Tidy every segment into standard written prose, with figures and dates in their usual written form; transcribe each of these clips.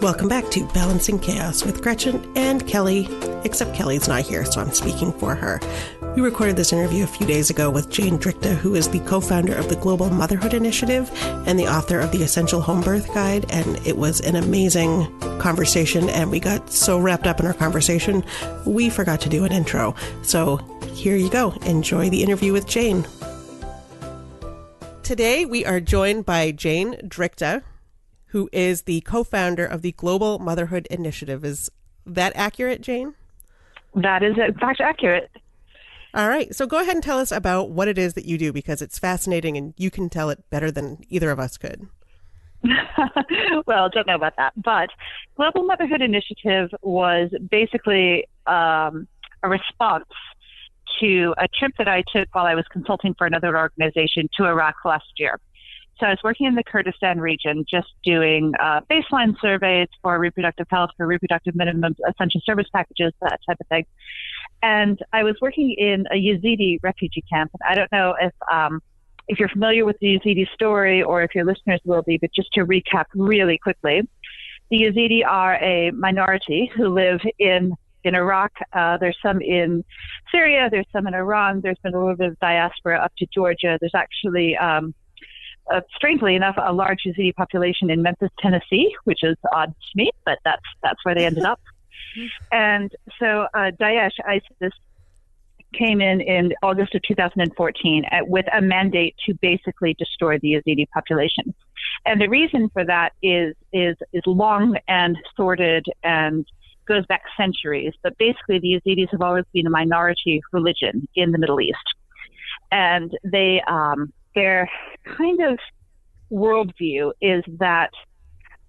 Welcome back to Balancing Chaos with Gretchen and Kelly, except Kelly's not here, so I'm speaking for her. We recorded this interview a few days ago with Jane Drichta, who is the co-founder of the Global Motherhood Initiative and the author of the Essential Home Birth Guide, and it was an amazing conversation, and we got so wrapped up in our conversation, we forgot to do an intro. So here you go. Enjoy the interview with Jane. Today, we are joined by Jane Drichta, who is the co-founder of the Global Motherhood Initiative. Is that accurate, Jane? That is, in fact, accurate. All right. So go ahead and tell us about what it is that you do, because it's fascinating and you can tell it better than either of us could. Well, don't know about that. But Global Motherhood Initiative was basically a response to a trip that I took while I was consulting for another organization to Iraq last year. So I was working in the Kurdistan region, just doing baseline surveys for reproductive health, for reproductive minimum essential service packages, that type of thing. And I was working in a Yezidi refugee camp. And I don't know if you're familiar with the Yezidi story or if your listeners will be, but just to recap really quickly, the Yazidi are a minority who live in Iraq. There's some in Syria. There's some in Iran. There's been a little bit of diaspora up to Georgia. There's actually, strangely enough, a large Yazidi population in Memphis, Tennessee, which is odd to me, but that's where they ended up. And so Daesh, ISIS, came in August of 2014 with a mandate to basically destroy the Yazidi population. And the reason for that is long and sordid and goes back centuries. But basically, the Yazidis have always been a minority religion in the Middle East. And their kind of worldview is that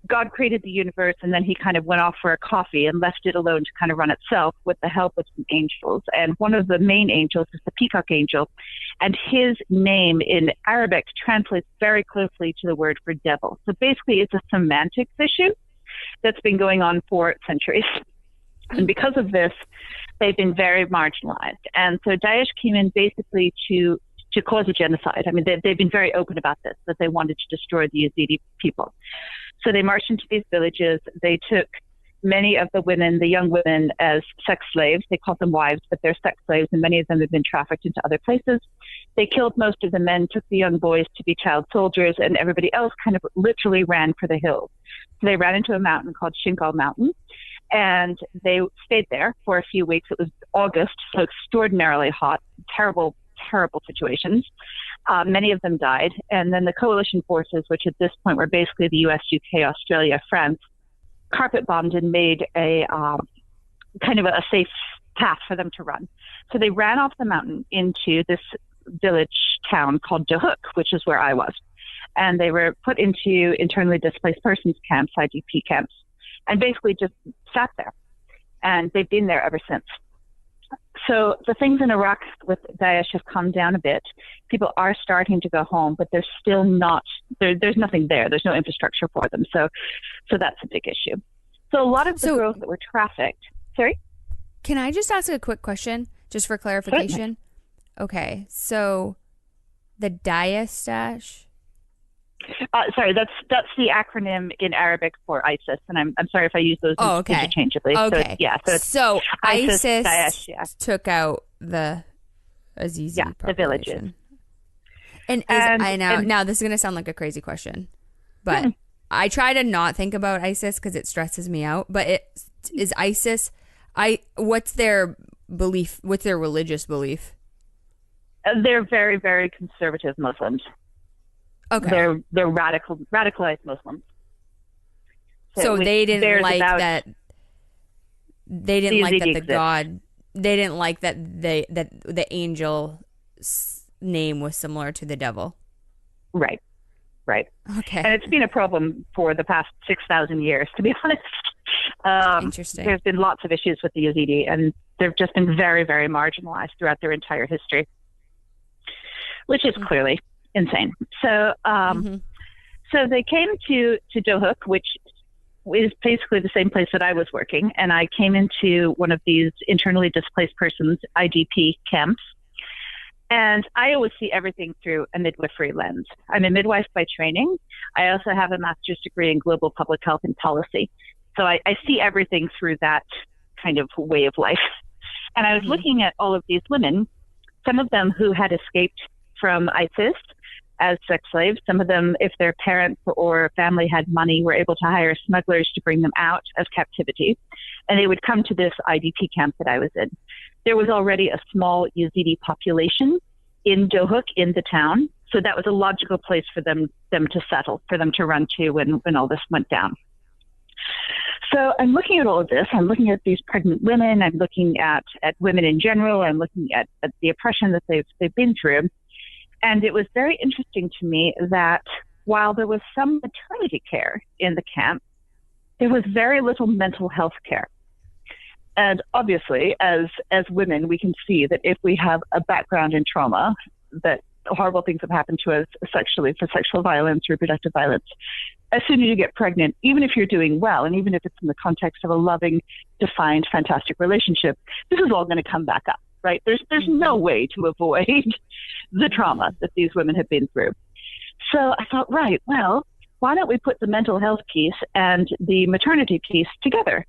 God created the universe and then he kind of went off for a coffee and left it alone to kind of run itself with the help of some angels. And one of the main angels is the peacock angel. And his name in Arabic translates very closely to the word for devil. So basically it's a semantics issue that's been going on for centuries. And because of this, they've been very marginalized. And so Daesh came in basically to cause a genocide. I mean, they've been very open about this, that they wanted to destroy the Yazidi people. So they marched into these villages. They took many of the women, the young women, as sex slaves. They called them wives, but they're sex slaves, and many of them have been trafficked into other places. They killed most of the men, took the young boys to be child soldiers, and everybody else kind of literally ran for the hills. So they ran into a mountain called Shinkal Mountain, and they stayed there for a few weeks. It was August, so extraordinarily hot, terrible situations. Many of them died. And then the coalition forces, which at this point were basically the US, UK, Australia, France, carpet bombed and made a kind of a safe path for them to run. So they ran off the mountain into this village town called Dohuk, which is where I was. And they were put into internally displaced persons camps, IDP camps, and basically just sat there. And they've been there ever since. So the things in Iraq with Daesh have come down a bit. People are starting to go home, but there's still not, there's nothing there. There's no infrastructure for them. So that's a big issue. So a lot of the girls that were trafficked. Sorry? Can I just ask a quick question, just for clarification? Certainly. Okay, so the Daesh. Sorry, that's the acronym in Arabic for ISIS, and I'm sorry if I use those interchangeably. Okay, so ISIS Daesh, took out the Yazidi population. The villages. And now this is going to sound like a crazy question, but I try to not think about ISIS because it stresses me out. But is ISIS? What's their belief? What's their religious belief? They're very, very conservative Muslims. Okay. They're radicalized Muslims. So they didn't like that. They didn't like that the exists. God. They didn't like that the angel's name was similar to the devil. Right. Okay. And it's been a problem for the past 6,000 years, to be honest. Interesting. There's been lots of issues with the Yazidi, and they've just been very, very marginalized throughout their entire history, which is clearly insane. So so they came to Dohuk, which is basically the same place that I was working, and I came into one of these internally displaced persons IDP camps, and I always see everything through a midwifery lens. I'm a midwife by training. I also have a master's degree in global public health and policy. So I see everything through that kind of way of life. And I was looking at all of these women, some of them who had escaped from ISIS as sex slaves. Some of them, if their parents or family had money, were able to hire smugglers to bring them out of captivity. And they would come to this IDP camp that I was in. There was already a small Yazidi population in Dohuk, in the town. So that was a logical place for them to settle, for them to run to when all this went down. So I'm looking at all of this. I'm looking at these pregnant women. I'm looking at women in general. I'm looking at the oppression that they've been through. And it was very interesting to me that while there was some maternity care in the camp, there was very little mental health care. And obviously, as women, we can see that if we have a background in trauma, that horrible things have happened to us sexually, for sexual violence, reproductive violence, as soon as you get pregnant, even if you're doing well, and even if it's in the context of a loving, defined, fantastic relationship, this is all going to come back up, right? There's no way to avoid the trauma that these women have been through. So I thought, right, well, why don't we put the mental health piece and the maternity piece together?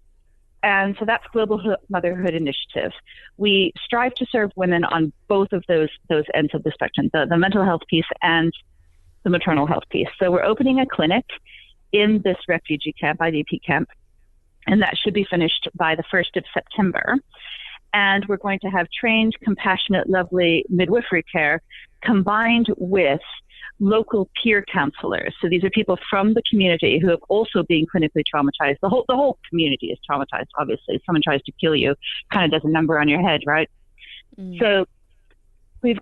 And so that's Global Motherhood Initiative. We strive to serve women on both of those ends of the spectrum, the mental health piece and the maternal health piece. So we're opening a clinic in this refugee camp, IDP camp, and that should be finished by the 1st of September. And we're going to have trained, compassionate, lovely midwifery care combined with local peer counselors. So these are people from the community who have also been clinically traumatized. The whole community is traumatized, obviously. If someone tries to kill you, kind of does a number on your head, right? So we're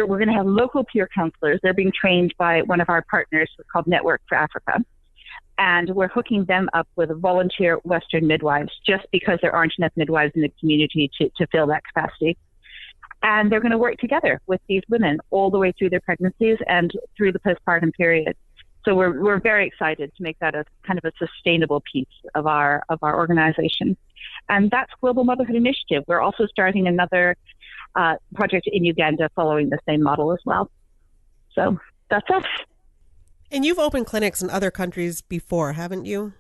going to have local peer counselors. They're being trained by one of our partners called Network for Africa. And we're hooking them up with volunteer Western midwives, just because there aren't enough midwives in the community to fill that capacity. And they're going to work together with these women all the way through their pregnancies and through the postpartum period. So we're very excited to make that a kind of a sustainable piece of our organization. And that's Global Motherhood Initiative. We're also starting another project in Uganda following the same model as well. So that's us. And you've opened clinics in other countries before, haven't you?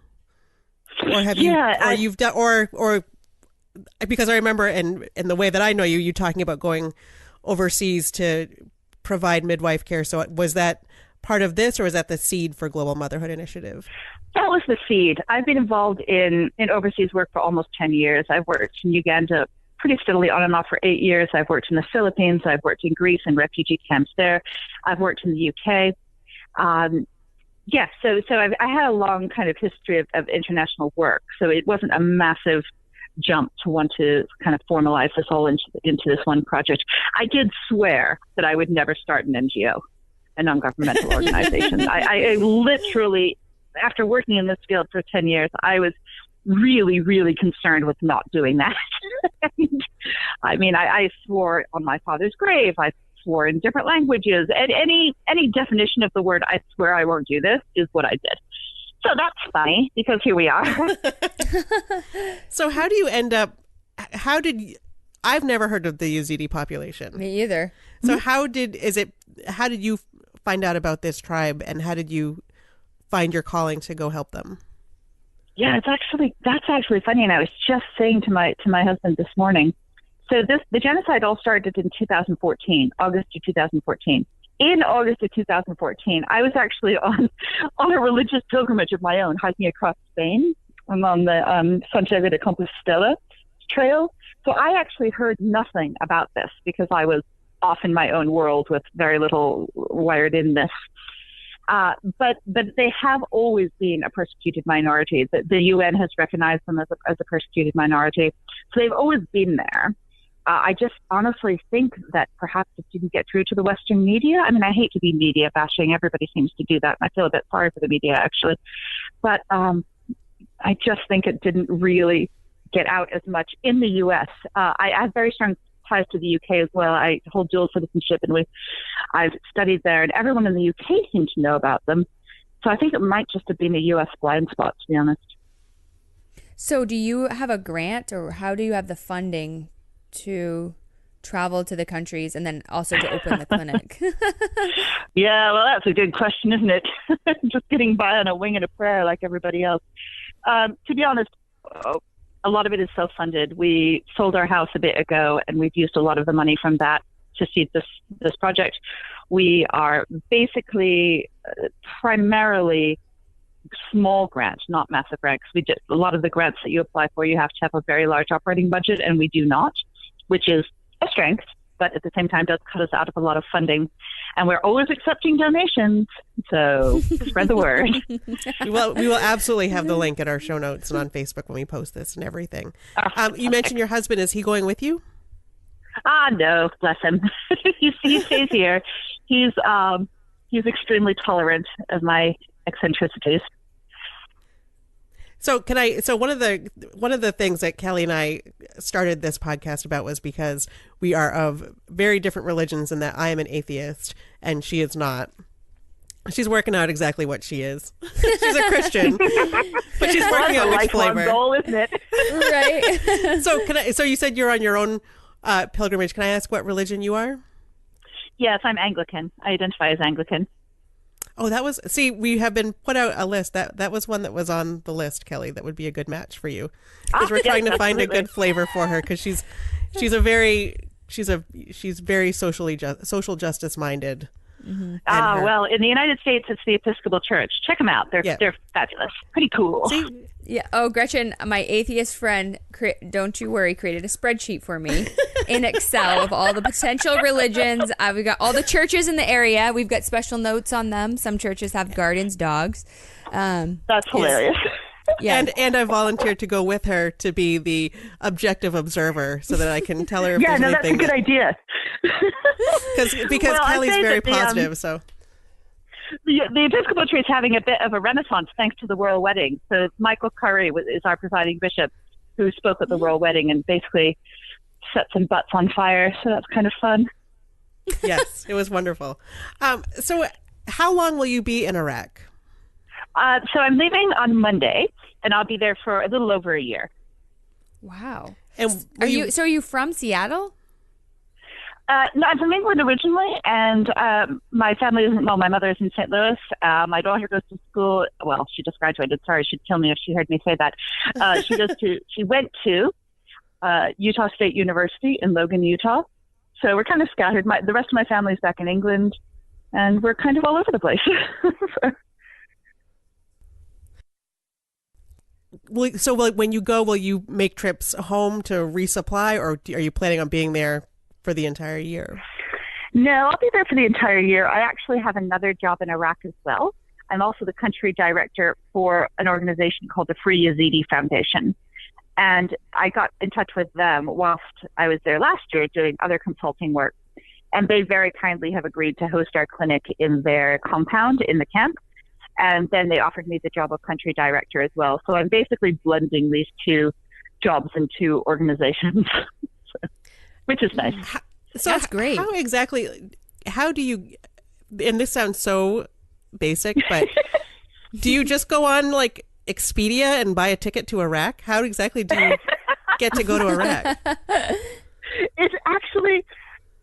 Or have you? Yeah, or you've done, or because I remember in the way that I know you talking about going overseas to provide midwife care. So was that part of this, or was that the seed for Global Motherhood Initiative? That was the seed. I've been involved in overseas work for almost 10 years. I've worked in Uganda pretty steadily on and off for 8 years. I've worked in the Philippines. I've worked in Greece and refugee camps there. I've worked in the UK. So I had a long kind of history of international work. So it wasn't a massive jump to want to kind of formalize this all into this one project. I did swear that I would never start an NGO, a non-governmental organization. I literally, after working in this field for 10 years, I was really, really concerned with not doing that. I mean, I swore on my father's grave. I swore in different languages. And any definition of the word "I swear I won't do this" is what I did. So that's funny, because here we are. So how do you end up? I've never heard of the Yazidi population. Me either. So how did you find out about this tribe, and how did you find your calling to go help them? Yeah, that's actually funny. And I was just saying to my husband this morning. So the genocide all started in 2014, August of 2014. In August of 2014, I was actually on a religious pilgrimage of my own, hiking across Spain. I'm on the Santiago de Compostela trail. So I actually heard nothing about this, because I was off in my own world with very little wired in this. But they have always been a persecuted minority. The UN has recognized them as a persecuted minority. So they've always been there. I just honestly think that perhaps it didn't get through to the Western media. I mean, I hate to be media bashing. Everybody seems to do that. And I feel a bit sorry for the media, actually. But I just think it didn't really get out as much in the U.S. I have very strong ties to the U.K. as well. I hold dual citizenship, and I've studied there. And everyone in the U.K. seemed to know about them. So I think it might just have been a U.S. blind spot, to be honest. So do you have a grant, or how do you have the funding to travel to the countries and then also to open the clinic? Yeah, well, that's a good question, isn't it? Just getting by on a wing and a prayer like everybody else. To be honest, a lot of it is self-funded. We sold our house a bit ago, and we've used a lot of the money from that to seed this project. We are basically primarily small grants, not massive grants. We did a lot of the grants that you apply for. You have to have a very large operating budget, and we do not, which is a strength, but at the same time does cut us out of a lot of funding. And we're always accepting donations, so spread the word. We will absolutely have the link in our show notes and on Facebook when we post this and everything. You mentioned your husband. Is he going with you? No, bless him. he stays here. He's extremely tolerant of my eccentricities. So one of the things that Kelly and I started this podcast about was because we are of very different religions, and that I am an atheist and she is not. She's working out exactly what she is. She's a Christian, but she's working out which flavor. Goal, isn't it? Right. So you said you're on your own pilgrimage. Can I ask what religion you are? Yes, I'm Anglican. I identify as Anglican. Oh, we have been put out a list. That was one that was on the list, Kelly. That would be a good match for you. Because we're trying to find a good flavor for her, because she's very social justice minded. Mm-hmm. Well, in the United States, it's the Episcopal Church. Check them out. They're fabulous. Pretty cool. See? Yeah. Oh, Gretchen, my atheist friend, don't you worry, created a spreadsheet for me in Excel of all the potential religions. We got all the churches in the area. We've got special notes on them. Some churches have gardens, dogs. That's hilarious. Yeah. And I volunteered to go with her to be the objective observer so that I can tell her if there's that's anything. a good idea. Because Kelly's very positive, so. The Episcopal Church is having a bit of a renaissance thanks to the royal wedding. So Michael Curry is our presiding bishop, who spoke at the royal wedding and basically set some butts on fire. So that's kind of fun. Yes, it was wonderful. So how long will you be in Iraq? So I'm leaving on Monday, and I'll be there for a little over a year. Wow. And are you from Seattle? No, I'm from England originally, and my family isn't. Well, my mother is in St. Louis. My daughter goes to school. Well, she just graduated. Sorry, she'd kill me if she heard me say that. She went to Utah State University in Logan, Utah. So we're kind of scattered. The rest of my family's back in England, and we're kind of all over the place. So when you go, will you make trips home to resupply, or are you planning on being there for the entire year? No, I'll be there for the entire year. I actually have another job in Iraq as well. I'm also the country director for an organization called the Free Yazidi Foundation. And I got in touch with them whilst I was there last year doing other consulting work. And they very kindly have agreed to host our clinic in their compound in the camp. And then they offered me the job of country director as well. So I'm basically blending these two jobs in two organizations, which is nice. So that's great. How do you, and this sounds so basic, but do you just go on like Expedia and buy a ticket to Iraq? How exactly do you get to go to Iraq? It's actually,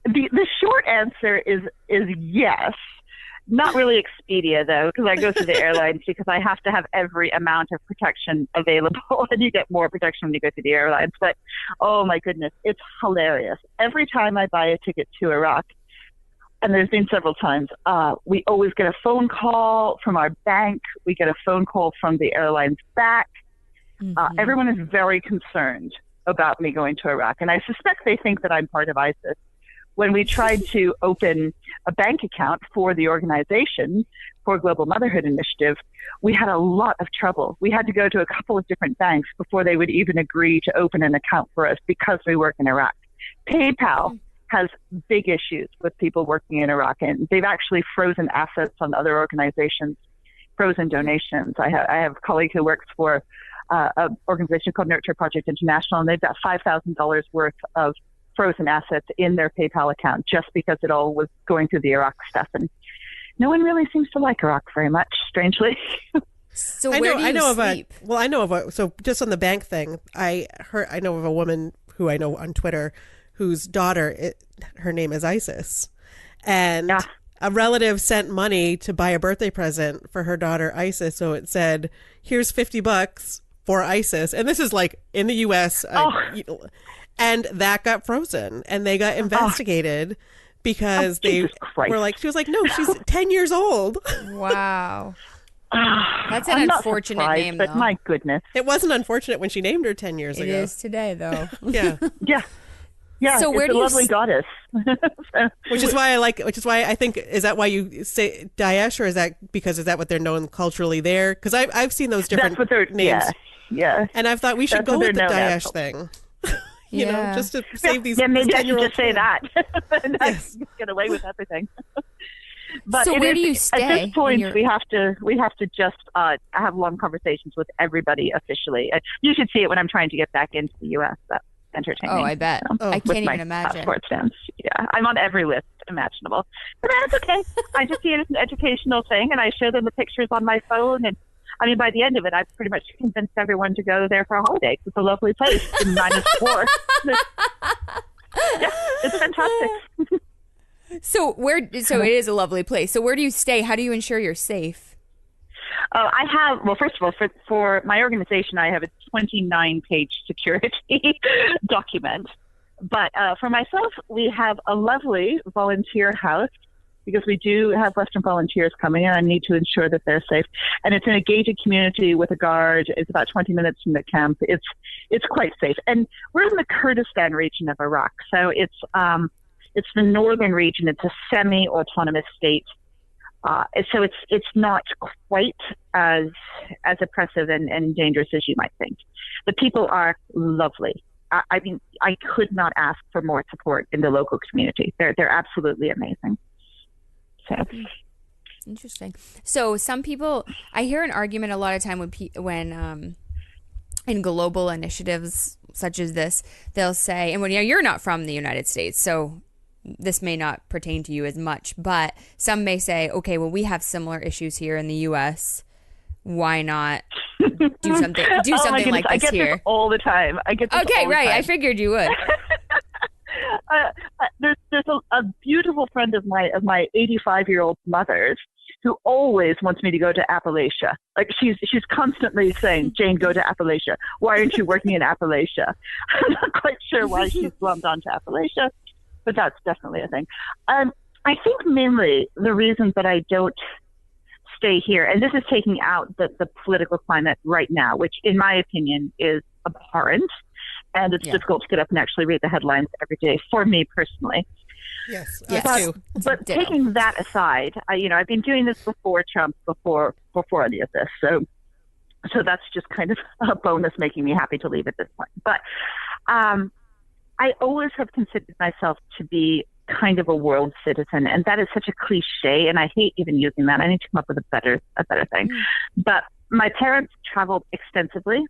the short answer is yes. Not really Expedia, though, because I go through the airlines because I have to have every amount of protection available, and you get more protection when you go through the airlines. But, oh, my goodness, it's hilarious. Every time I buy a ticket to Iraq, and there's been several times, we always get a phone call from our bank. We get a phone call from the airlines back. Mm-hmm. Everyone is very concerned about me going to Iraq, and I suspect they think that I'm part of ISIS. When we tried to open a bank account for the organization, for Global Motherhood Initiative, we had a lot of trouble. We had to go to a couple of different banks before they would even agree to open an account for us because we work in Iraq. PayPal has big issues with people working in Iraq, and they've actually frozen assets on other organizations, frozen donations. I have a colleague who works for an organization called Nurture Project International, and they've got $5,000 worth of frozen assets in their PayPal account just because it all was going through the Iraq stuff. And no one really seems to like Iraq very much, strangely. So where do you sleep? So just on the bank thing, I know of a woman who I know on Twitter whose daughter, her name is Isis. And a relative sent money to buy a birthday present for her daughter Isis. So it said, here's $50. for ISIS. And this is like in the U.S. And that got frozen and they got investigated because they were like, she was like, no, she's 10 years old. Wow. That's an unfortunate name, but though. My goodness. It wasn't unfortunate when she named her 10 years ago. It is today, though. Yeah. Yeah, so where it's do a you lovely goddess. Which is why I think, is that why you say Daesh, or is that what they're known culturally there? Because I've seen those different names. Yeah. And I've thought we should go with the Daesh thing. You know, just to save these 10-year-old just say that. Just get away with everything. But so where do you stay? At this point, we have to just have long conversations with everybody officially. You should see it when I'm trying to get back into the U.S. That's entertaining. Oh, I bet. I can't even imagine. Passport stamps. Yeah, I'm on every list imaginable. But that's okay. I just see it as an educational thing, and I show them the pictures on my phone. And I mean, by the end of it, I've pretty much convinced everyone to go there for a holiday. It's a lovely place. -4. Yeah, it's fantastic. So it is a lovely place. So where do you stay? How do you ensure you're safe? I have, well, first of all, for my organization, I have a 29-page security document. But for myself, we have a lovely volunteer house because we do have Western volunteers coming in. I need to ensure that they're safe. And it's in a gated community with a guard. It's about 20 minutes from the camp. It's quite safe. And we're in the Kurdistan region of Iraq. So it's the northern region. It's a semi-autonomous state. So it's not quite as oppressive and dangerous as you might think. The people are lovely. I mean, I could not ask for more support in the local community. They're absolutely amazing. So. Interesting. So some people, I hear an argument a lot of time when in global initiatives such as this, they'll say, and when you're not from the United States, so this may not pertain to you as much, but some may say, okay, well, we have similar issues here in the U.S. Why not do something like this I get here? This all the time. I get this okay, all the right. time. I figured you would. There's a beautiful friend of my 85-year-old mother's who always wants me to go to Appalachia. Like she's constantly saying, Jane, go to Appalachia. Why aren't you working in Appalachia? I'm not quite sure why she's glommed onto Appalachia, but that's definitely a thing. I think mainly the reason that I don't stay here, and this is taking out the political climate right now, which in my opinion is abhorrent, and it's difficult to get up and actually read the headlines every day for me personally. Yes, but taking that aside, I've been doing this before Trump, before any of this, so that's just kind of a bonus making me happy to leave at this point. But I always have considered myself to be kind of a world citizen, and that is such a cliche, and I hate even using that. I need to come up with a better thing. But my parents traveled extensively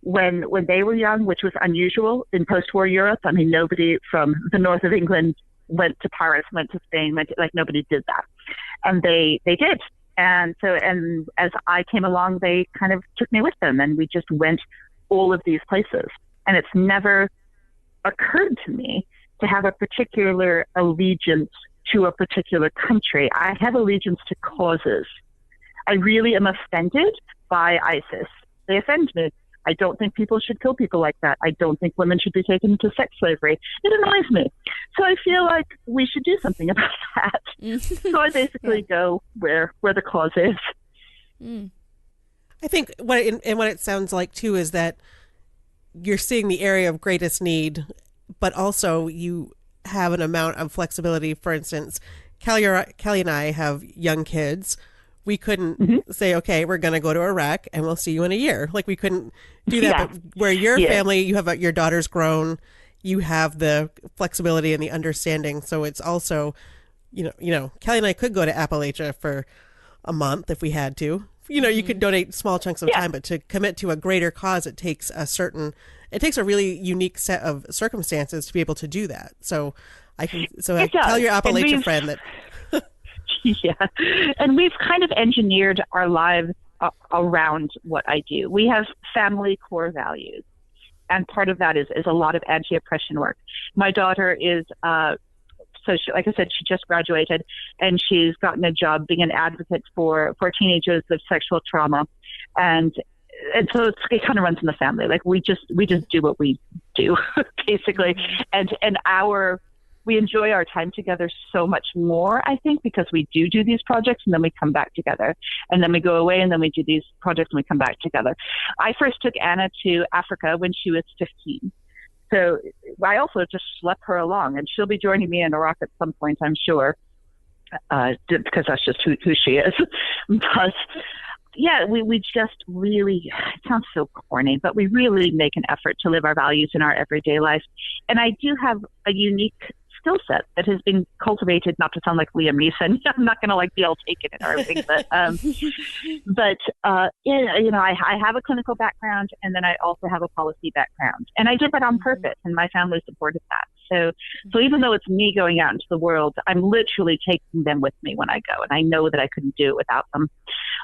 when they were young, which was unusual in post-war Europe. I mean, nobody from the north of England went to Paris, went to Spain, nobody did that, and they did. And so, and as I came along, they kind of took me with them, and we just went all of these places. And it's never occurred to me to have a particular allegiance to a particular country. I have allegiance to causes. I really am offended by ISIS. They offend me. I don't think people should kill people like that. I don't think women should be taken into sex slavery. It annoys me. So I feel like we should do something about that. So I basically go where the cause is. I think what it sounds like too is that you're seeing the area of greatest need, but also you have an amount of flexibility. For instance, Kelly and I have young kids. We couldn't say, okay, we're going to go to Iraq and we'll see you in a year. Like we couldn't do that. But where your family, you have your daughter's grown, you have the flexibility and the understanding. So it's also, Kelly and I could go to Appalachia for a month if we had to. You could donate small chunks of time, but to commit to a greater cause, it takes a really unique set of circumstances to be able to do that. So tell your Appalachia friend that. Yeah. And we've kind of engineered our lives around what I do. We have family core values. And part of that is a lot of anti-oppression work. My daughter is, like I said, she just graduated and she's gotten a job being an advocate for teenagers with sexual trauma. And and so it kind of runs in the family. Like we just do what we do, basically. And we enjoy our time together so much more, I think, because we do these projects and then we come back together, and then we go away and then we do these projects and we come back together. I first took Anna to Africa when she was 15. So I also just slept her along, and she'll be joining me in Iraq at some point, I'm sure, because that's just who she is. But yeah, we just really, it sounds so corny, but we really make an effort to live our values in our everyday life. And I do have a unique skill set that has been cultivated, not to sound like Liam Neeson. I'm not going to be all taken and everything, but yeah, I have a clinical background, and then I also have a policy background, and I did that on purpose, and my family supported that. So even though it's me going out into the world, I'm literally taking them with me when I go, and I know that I couldn't do it without them.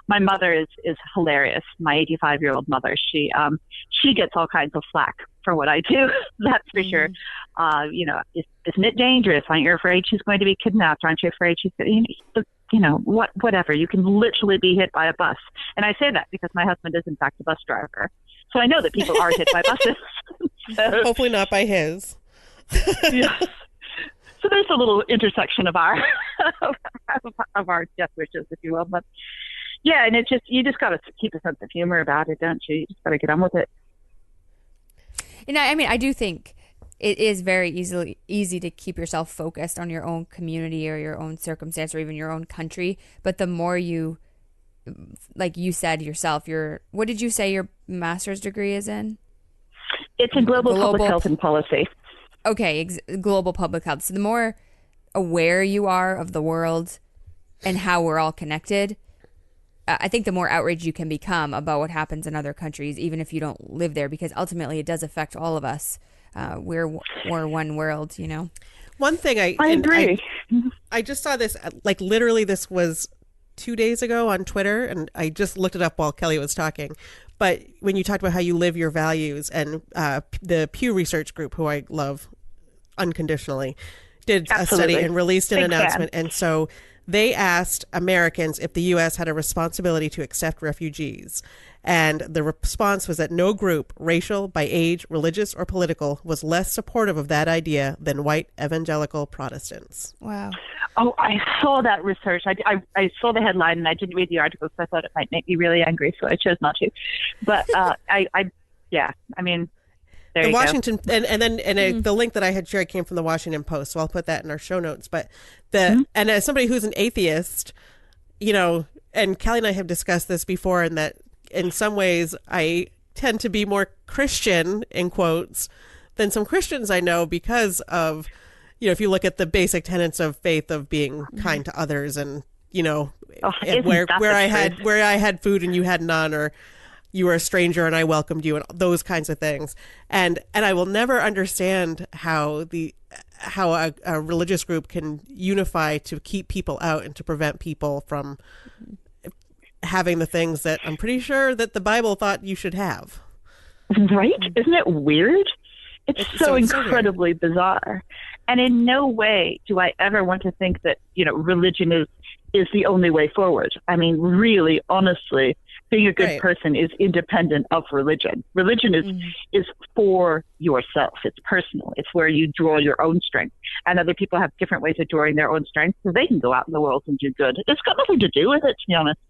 My mother is hilarious. My 85-year-old mother, she gets all kinds of flack for what I do. That's for sure. Isn't it dangerous? Aren't you afraid she's going to be kidnapped? Aren't you afraid she's going to, whatever. You can literally be hit by a bus. And I say that because my husband is in fact a bus driver. So I know that people are hit by buses. So, hopefully not by his. Yeah. So there's a little intersection of our of our death wishes, if you will. But yeah, and you just got to keep a sense of humor about it, don't you? You just got to get on with it. And I do think it is very easy to keep yourself focused on your own community or your own circumstance or even your own country. But the more you, like you said yourself, what did you say your master's degree is in? It's in global public health and policy. Okay, global public health. So the more aware you are of the world and how we're all connected, I think the more outraged you can become about what happens in other countries, even if you don't live there, because ultimately it does affect all of us. We're one world, One thing I agree. I just saw this, literally this was 2 days ago on Twitter, and I just looked it up while Kelly was talking. But when you talked about how you live your values, and the Pew Research Group, who I love unconditionally, did a study and released an announcement. And so they asked Americans if the U.S. had a responsibility to accept refugees. And the response was that no group, racial, by age, religious, or political, was less supportive of that idea than white evangelical Protestants. Wow. Oh, I saw that research. I saw the headline, and I didn't read the article because I thought it might make me really angry, so I chose not to. But the Washington, the link that I had shared came from the Washington Post, so I'll put that in our show notes. But and as somebody who's an atheist, and Kelly and I have discussed this before, and that in some ways I tend to be more Christian, in quotes, than some Christians I know because of, if you look at the basic tenets of faith of being kind to others, and where I had food and you had none, or you were a stranger and I welcomed you, and those kinds of things. And I will never understand how a religious group can unify to keep people out and to prevent people from having the things that I'm pretty sure that the Bible thought you should have. Right? Isn't it weird? It's so incredibly bizarre. And in no way do I ever want to think that, religion is the only way forward. I mean, really, honestly, being a good person is independent of religion. Religion is for yourself. It's personal. It's where you draw your own strength. And other people have different ways of drawing their own strength, so they can go out in the world and do good. It's got nothing to do with it, to be honest.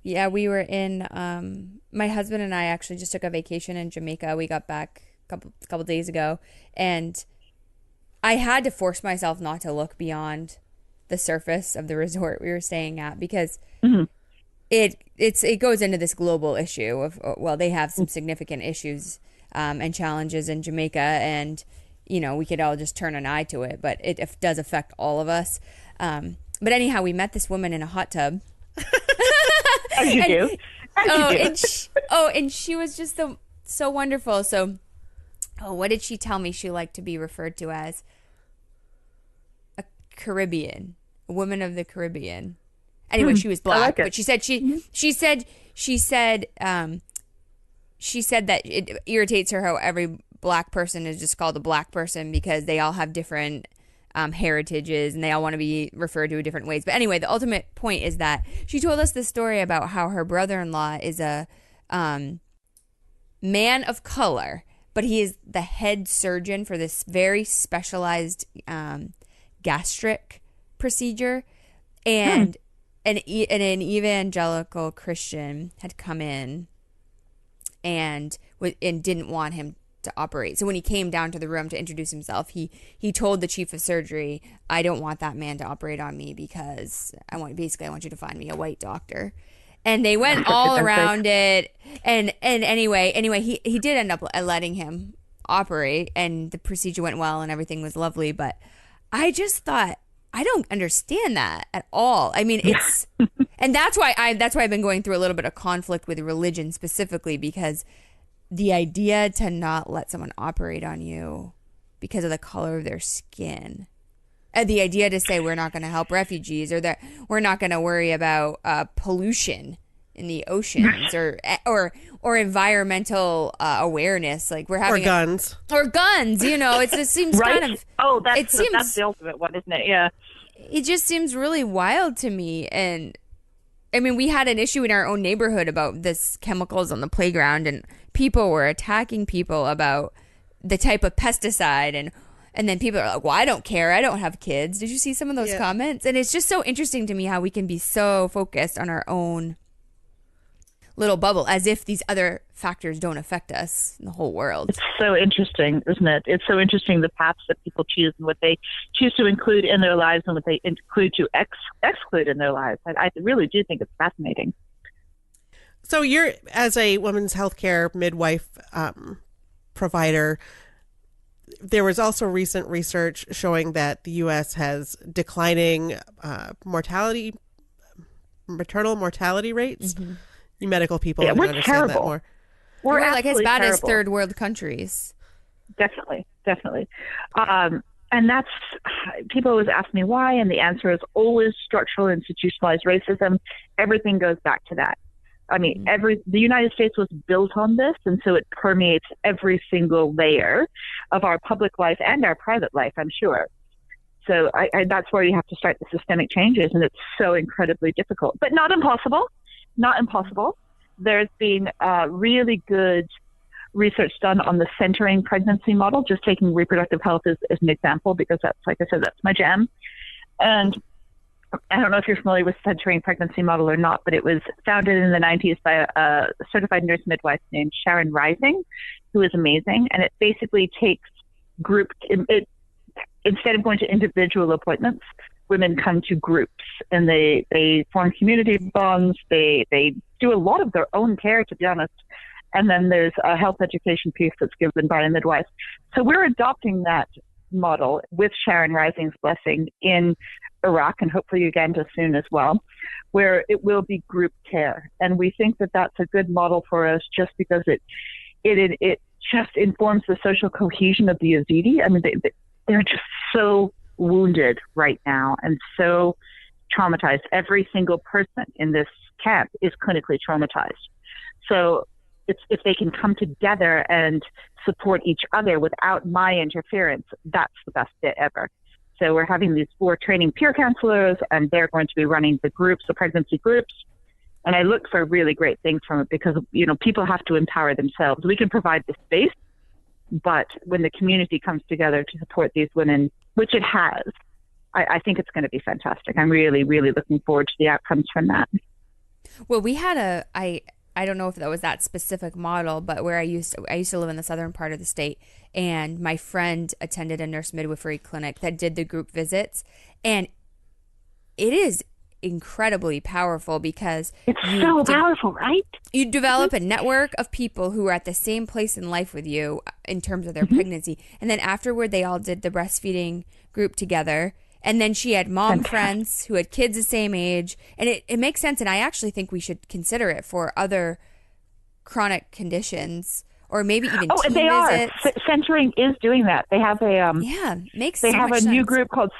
Yeah, we were in, my husband and I actually just took a vacation in Jamaica. We got back a couple days ago, and I had to force myself not to look beyond the surface of the resort we were staying at, because it goes into this global issue of, they have some significant issues and challenges in Jamaica, and we could all just turn an eye to it, but it does affect all of us. But anyhow, we met this woman in a hot tub. As you do. And she was just so wonderful. So, what did she tell me she liked to be referred to as? A woman of the Caribbean. Anyway, she was black, but she said that it irritates her how every black person is just called a black person, because they all have different heritages, and they all want to be referred to in different ways. But anyway, the ultimate point is that she told us this story about how her brother-in-law is a man of color, but he is the head surgeon for this very specialized gastric procedure, and an evangelical Christian had come in and didn't want him to operate. So when he came down to the room to introduce himself, he told the chief of surgery, "I don't want that man to operate on me because I want you to find me a white doctor." And they went all around it. And anyway, he did end up letting him operate, and the procedure went well and everything was lovely. But I just thought, I don't understand that at all. I mean, it's, and that's why I've been going through a little bit of conflict with religion specifically, because the idea to not let someone operate on you because of the color of their skin, and the idea to say we're not going to help refugees, or that we're not going to worry about pollution in the oceans, or environmental awareness, like we're having guns, you know, it seems right? kind of that's the ultimate one, isn't it? Yeah, it just seems really wild to me. And I mean, we had an issue in our own neighborhood about this chemicals on the playground, and people were attacking people about the type of pesticide, and then people are like, well, I don't care, I don't have kids. Did you see some of those comments? And it's just so interesting to me how we can be so focused on our own little bubble, as if these other factors don't affect us in the whole world. It's so interesting, isn't it? It's so interesting, the paths that people choose and what they choose to include in their lives and what they include to exclude in their lives. I really do think it's fascinating. So you're, as a women's healthcare midwife provider, there was also recent research showing that the U.S. has declining maternal mortality rates. Mm-hmm. You medical people would understand terrible. That more. We're like as bad terrible. As third world countries. Definitely. And that's, people always ask me why, and the answer is always structural institutionalized racism. Everything goes back to that. I mean, the United States was built on this, and so it permeates every single layer of our public life and our private life, I'm sure. So that's where you have to start the systemic changes, and it's so incredibly difficult, but not impossible. Not impossible. There's been really good research done on the centering pregnancy model, just taking reproductive health as an example, because that's, like I said, that's my jam. And I don't know if you're familiar with centering pregnancy model or not, but it was founded in the 90s by a certified nurse midwife named Sharon Rising, who is amazing. And it basically takes instead of going to individual appointments, women come to groups, and they form community bonds. They do a lot of their own care, to be honest. And then there's a health education piece that's given by a midwife. So we're adopting that model with Sharon Rising's blessing in Iraq, and hopefully Uganda soon as well, where it will be group care. And we think that that's a good model for us, just because it just informs the social cohesion of the Yazidi. I mean, they're just so wounded right now and so traumatized. Every single person in this camp is clinically traumatized. So if they can come together and support each other without my interference, that's the best bit ever. So we're having these 4 training peer counselors, and they're going to be running the groups, the pregnancy groups. And I look for really great things from it, because, people have to empower themselves. We can provide the space, but when the community comes together to support these women, which it has, I think it's going to be fantastic. I'm really, really looking forward to the outcomes from that. Well, we had I don't know if that was that specific model, but where I used to live in the southern part of the state, and my friend attended a nurse midwifery clinic that did the group visits, and it is incredibly powerful, because it's so powerful, right? You develop a network of people who are at the same place in life with you in terms of their pregnancy, and then afterward they all did the breastfeeding group together. And then she had mom friends who had kids the same age. And it makes sense. And I actually think we should consider it for other chronic conditions, or maybe even teen they visits. Are. Centering is doing that. They have a they have a new group called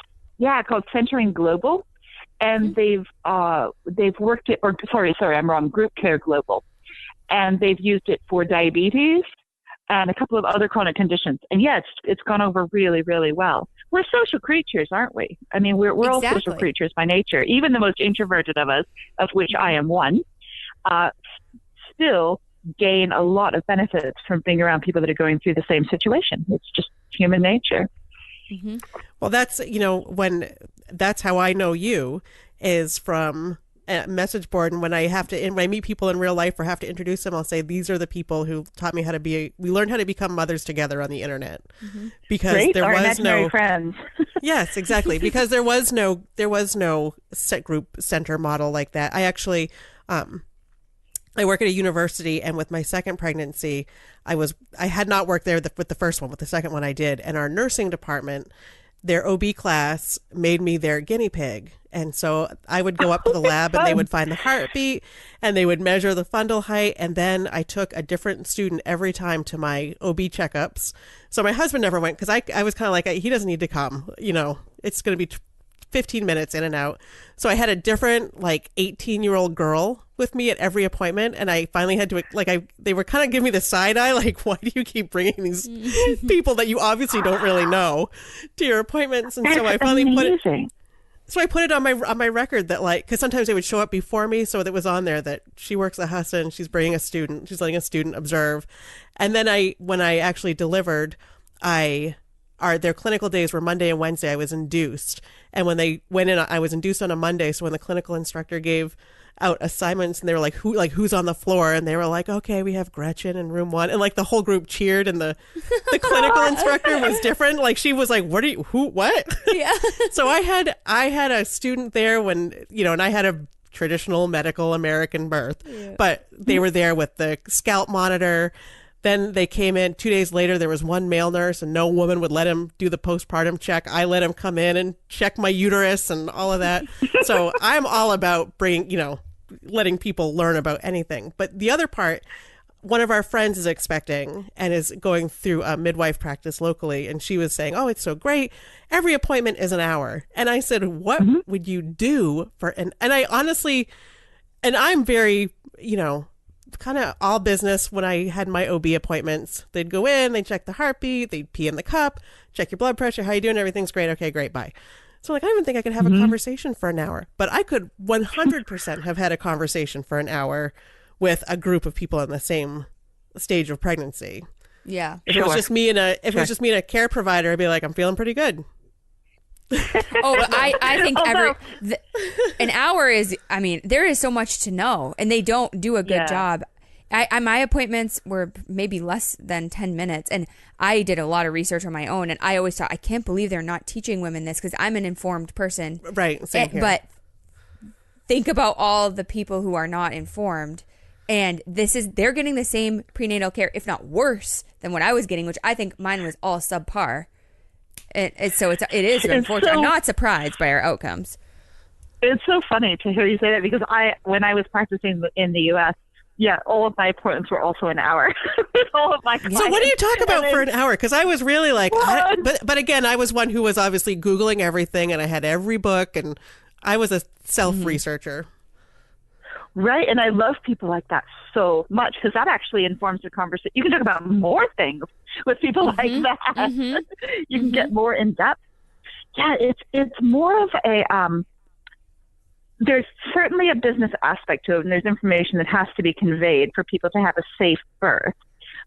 Centering Global, and they've worked it. Or sorry, I'm wrong. Group Care Global, and they've used it for diabetes and a couple of other chronic conditions. And yes, it's gone over really, really well. we're social creatures, aren't we? I mean, we're all social creatures by nature. Even the most introverted of us, of which I am one, still gain a lot of benefits from being around people that are going through the same situation. It's just human nature. Mm-hmm. Well, that's, that's how I know you, is from a message board. And when when I meet people in real life or have to introduce them, I'll say, these are the people who taught me we learned how to become mothers together on the internet. Mm-hmm. Because Great. there Our was imaginary friends. Yes, exactly. Because there was no set group center model like that. I actually, I work at a university, and with my second pregnancy, I had not worked there with the first one. With the second one I did. And our nursing department, their OB class made me their guinea pig. And so I would go up to the lab and they would find the heartbeat and they would measure the fundal height. And then I took a different student every time to my OB checkups. So my husband never went, because I was kind of like, he doesn't need to come. It's going to be 15 minutes in and out. So I had a different 18-year-old girl with me at every appointment, and I finally had to they were kind of giving me the side eye, like, why do you keep bringing these people that you obviously don't really know to your appointments? And so I finally put it on my record that, because sometimes they would show up before me, so that was on there that she works at HUSA and she's bringing a student, she's letting a student observe. And then when I actually delivered, their clinical days were Monday and Wednesday. I was induced. And when they went in, I was induced on a Monday. So when the clinical instructor gave out assignments and they were like, who's on the floor? And they were like, okay, we have Gretchen in room 1. And the whole group cheered, and the clinical instructor was different. She was like, what? Yeah. So I had a student there when, and I had a traditional medical American birth, but they were there with the scalp monitor. Then they came in 2 days later. There was one male nurse, and no woman would let him do the postpartum check. I let him come in and check my uterus and all of that. So I'm all about letting people learn about anything. But the other part, one of our friends is expecting and is going through a midwife practice locally. And she was saying, oh, it's so great. Every appointment is an hour. And I said, what would you do and I honestly, and I'm very, kind of all business. When I had my OB appointments, they'd go in, they'd check the heartbeat, they'd pee in the cup, check your blood pressure. How you doing? Everything's great. Okay, great. Bye. So I don't even think I could have a conversation for an hour, but I could 100% have had a conversation for an hour with a group of people in the same stage of pregnancy. Yeah. If it was just me and a care provider, I'd be like, I'm feeling pretty good. I think an hour is, there is so much to know, and they don't do a good job. My appointments were maybe less than 10 minutes, and I did a lot of research on my own, and I always thought, I can't believe they're not teaching women this, because I'm an informed person. Right, same here. But think about all the people who are not informed, and they're getting the same prenatal care, if not worse, than what I was getting, which I think mine was all subpar. It is unfortunate. I'm not surprised by our outcomes. It's so funny to hear you say that, because when I was practicing in the U.S., all of my appointments were also an hour. All of my clients. So what do you talk about for an hour? Because I was really but again, I was one who was obviously Googling everything, and I had every book, and I was a self-researcher. Right, and I love people like that so much, because that actually informs the conversation. You can talk about more things with people like that. Mm-hmm. You can get more in depth. Yeah, it's more of a there's certainly a business aspect to it, and there's information that has to be conveyed for people to have a safe birth.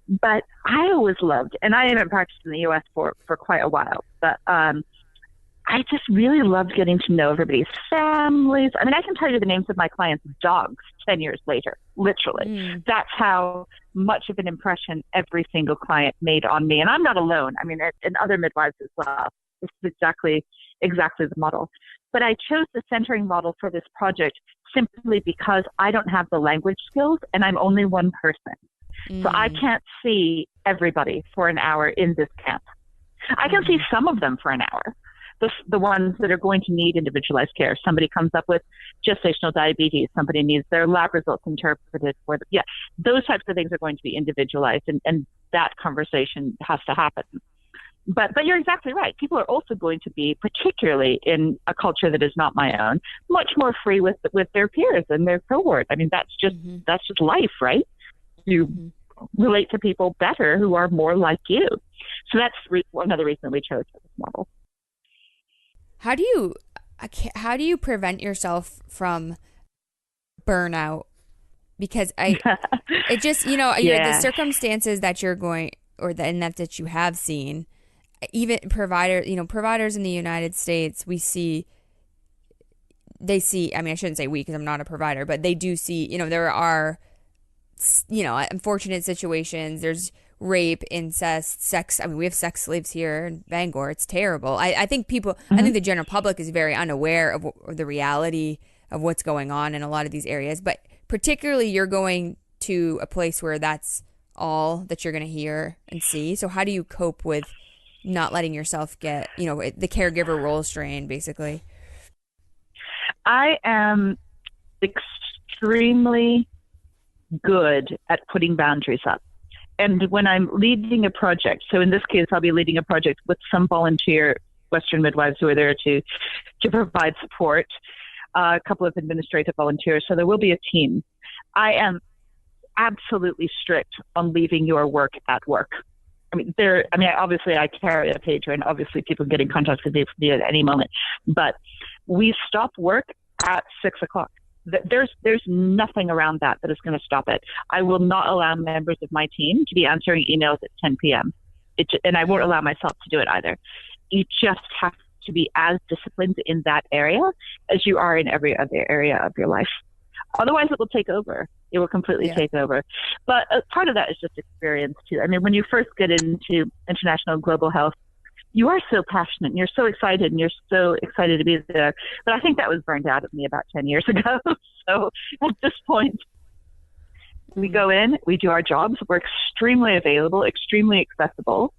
But I always loved, and I haven't practiced in the U.S. for quite a while, but I just really loved getting to know everybody's families. I can tell you the names of my clients' dogs 10 years later, literally. That's how much of an impression every single client made on me. And I'm not alone. And other midwives as well. This is exactly the model. But I chose the centering model for this project simply because I don't have the language skills, and I'm only one person. So I can't see everybody for an hour in this camp. I can see some of them for an hour. The ones that are going to need individualized care. Somebody comes up with gestational diabetes. Somebody needs their lab results interpreted for them. Yeah, those types of things are going to be individualized, and that conversation has to happen. But you're exactly right. People are also going to be, particularly in a culture that is not my own, much more free with their peers and their cohort. That's just life, right? You relate to people better who are more like you. So that's another reason we chose this model. How do you prevent yourself from burnout? Because it just, the circumstances that you're going, that you have seen, even providers in the United States, I shouldn't say we because I'm not a provider, but they do see, there are, unfortunate situations. There's rape, incest, sex. I mean, we have sex slaves here in Bangor. It's terrible. I think I think the general public is very unaware of the reality of what's going on in a lot of these areas, but particularly you're going to a place where that's all that you're going to hear and see. So how do you cope with not letting yourself get, the caregiver role strain, basically? I am extremely good at putting boundaries up. And when I'm leading a project, so in this case, I'll be leading a project with some volunteer Western midwives who are there to provide support, a couple of administrative volunteers. So there will be a team. I am absolutely strict on leaving your work at work. Obviously I carry a pager and obviously people get in contact with me at any moment, but we stop work at 6:00. There's nothing around that is going to stop it. I will not allow members of my team to be answering emails at 10 p.m. And I won't allow myself to do it either. You just have to be as disciplined in that area as you are in every other area of your life. Otherwise, it will take over. It will completely take over. But part of that is just experience, too. I mean, when you first get into international global health, you are so passionate and you're so excited and you're so excited to be there. But I think that was burned out of me about 10 years ago. So at this point, we go in, we do our jobs, we're extremely available, extremely accessible,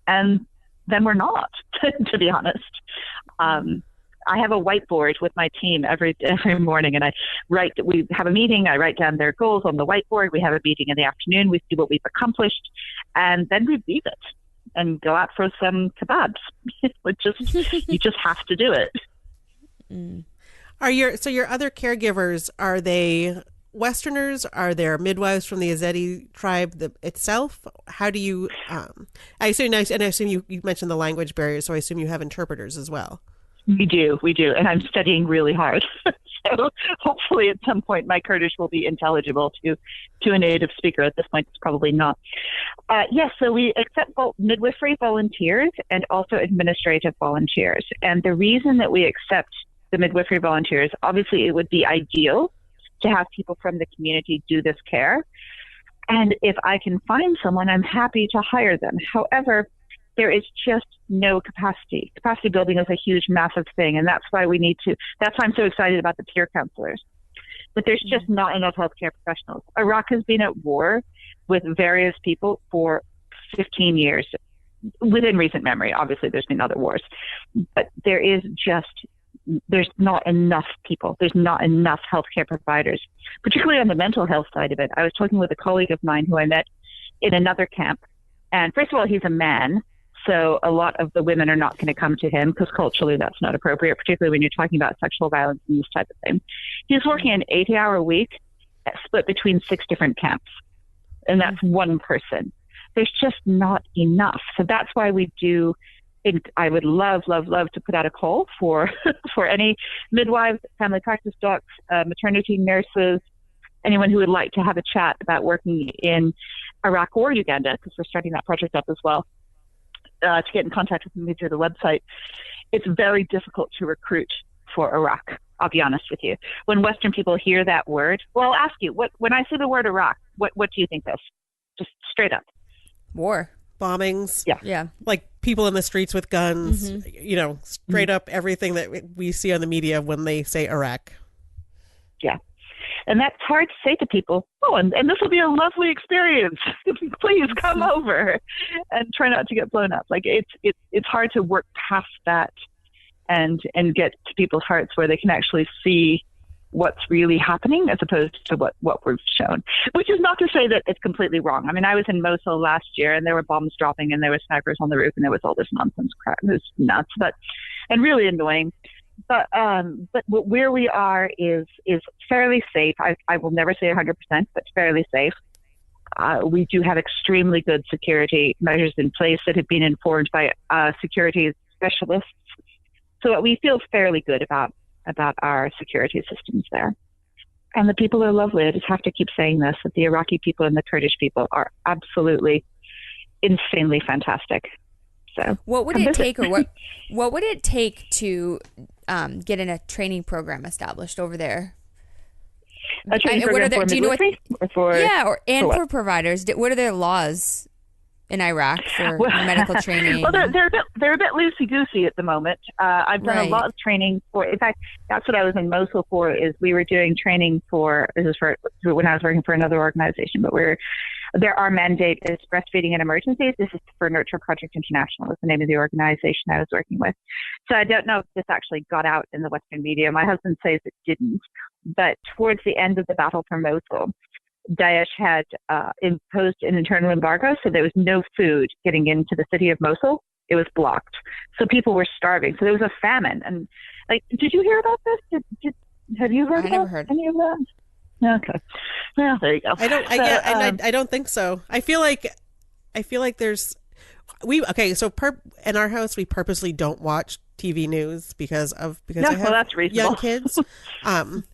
and then we're not, to be honest. I have a whiteboard with my team every morning, and we have a meeting, I write down their goals on the whiteboard, we have a meeting in the afternoon, we see what we've accomplished, and then we leave it and go out for some kebabs. You just have to do it. Mm. So your other caregivers, are they Westerners? Are there midwives from the Yazidi tribe itself? How do you, I assume you mentioned the language barrier, so I assume you have interpreters as well. We do. And I'm studying really hard. So hopefully at some point my Kurdish will be intelligible to a native speaker. At this point, it's probably not. Yes, so we accept both midwifery volunteers and also administrative volunteers. And the reason that we accept the midwifery volunteers, obviously it would be ideal to have people from the community do this care. And if I can find someone, I'm happy to hire them. However, there is just no capacity. Capacity building is a huge, massive thing. And that's why that's why I'm so excited about the peer counselors. But there's just not enough healthcare professionals. Iraq has been at war with various people for 15 years. Within recent memory, obviously there's been other wars. But there's not enough people. There's not enough healthcare providers, particularly on the mental health side of it. I was talking with a colleague of mine who I met in another camp. And first of all, he's a man. So a lot of the women are not going to come to him because culturally that's not appropriate, particularly when you're talking about sexual violence and this type of thing. He's working an 80-hour week split between 6 different camps. And that's one person. There's just not enough. So that's why I would love to put out a call for any midwives, family practice docs, maternity nurses, anyone who would like to have a chat about working in Iraq or Uganda, because we're starting that project up as well, to get in contact with me through the website. It's very difficult to recruit for Iraq, I'll be honest with you. When Western people hear that word, well, I'll ask you, when I say the word Iraq, what do you think of? Just straight up. War. Bombings. Yeah. Like people in the streets with guns, straight up everything that we see on the media when they say Iraq. Yeah. And that's hard to say to people. Oh, and this will be a lovely experience. Please come over, and try not to get blown up. Like it's hard to work past that and get to people's hearts where they can actually see what's really happening as opposed to what we've shown, which is not to say that it's completely wrong. I mean, I was in Mosul last year and there were bombs dropping and there were snipers on the roof and there was all this nonsense crap. It was nuts, and really annoying. But where we are is fairly safe. I will never say 100%, but fairly safe. We do have extremely good security measures in place that have been informed by security specialists So we feel fairly good about our security systems there. And the people are lovely. I just have to keep saying this, that the Iraqi people and the Kurdish people are absolutely insanely fantastic. So what would it take, or what would it take to get in a training program established over there? A training program for midwifery? For providers. What are their laws in Iraq for medical training? Well, they're a bit loosey-goosey at the moment. I've done a lot of training for, in fact, that's what I was in Mosul for, is we were doing training for, this is for when I was working for another organization, but our mandate is breastfeeding in emergencies. This is for Nurture Project International, is the name of the organization I was working with. So I don't know if this actually got out in the Western media. My husband says it didn't. But towards the end of the battle for Mosul, Daesh had imposed an internal embargo, so there was no food getting into the city of Mosul. It was blocked. So people were starving. So there was a famine. And did you hear about this? Have you heard any of that? Okay. Well, there you go. I don't think so. I feel like there's in our house we purposely don't watch TV news because I have that's reasonable. young kids. And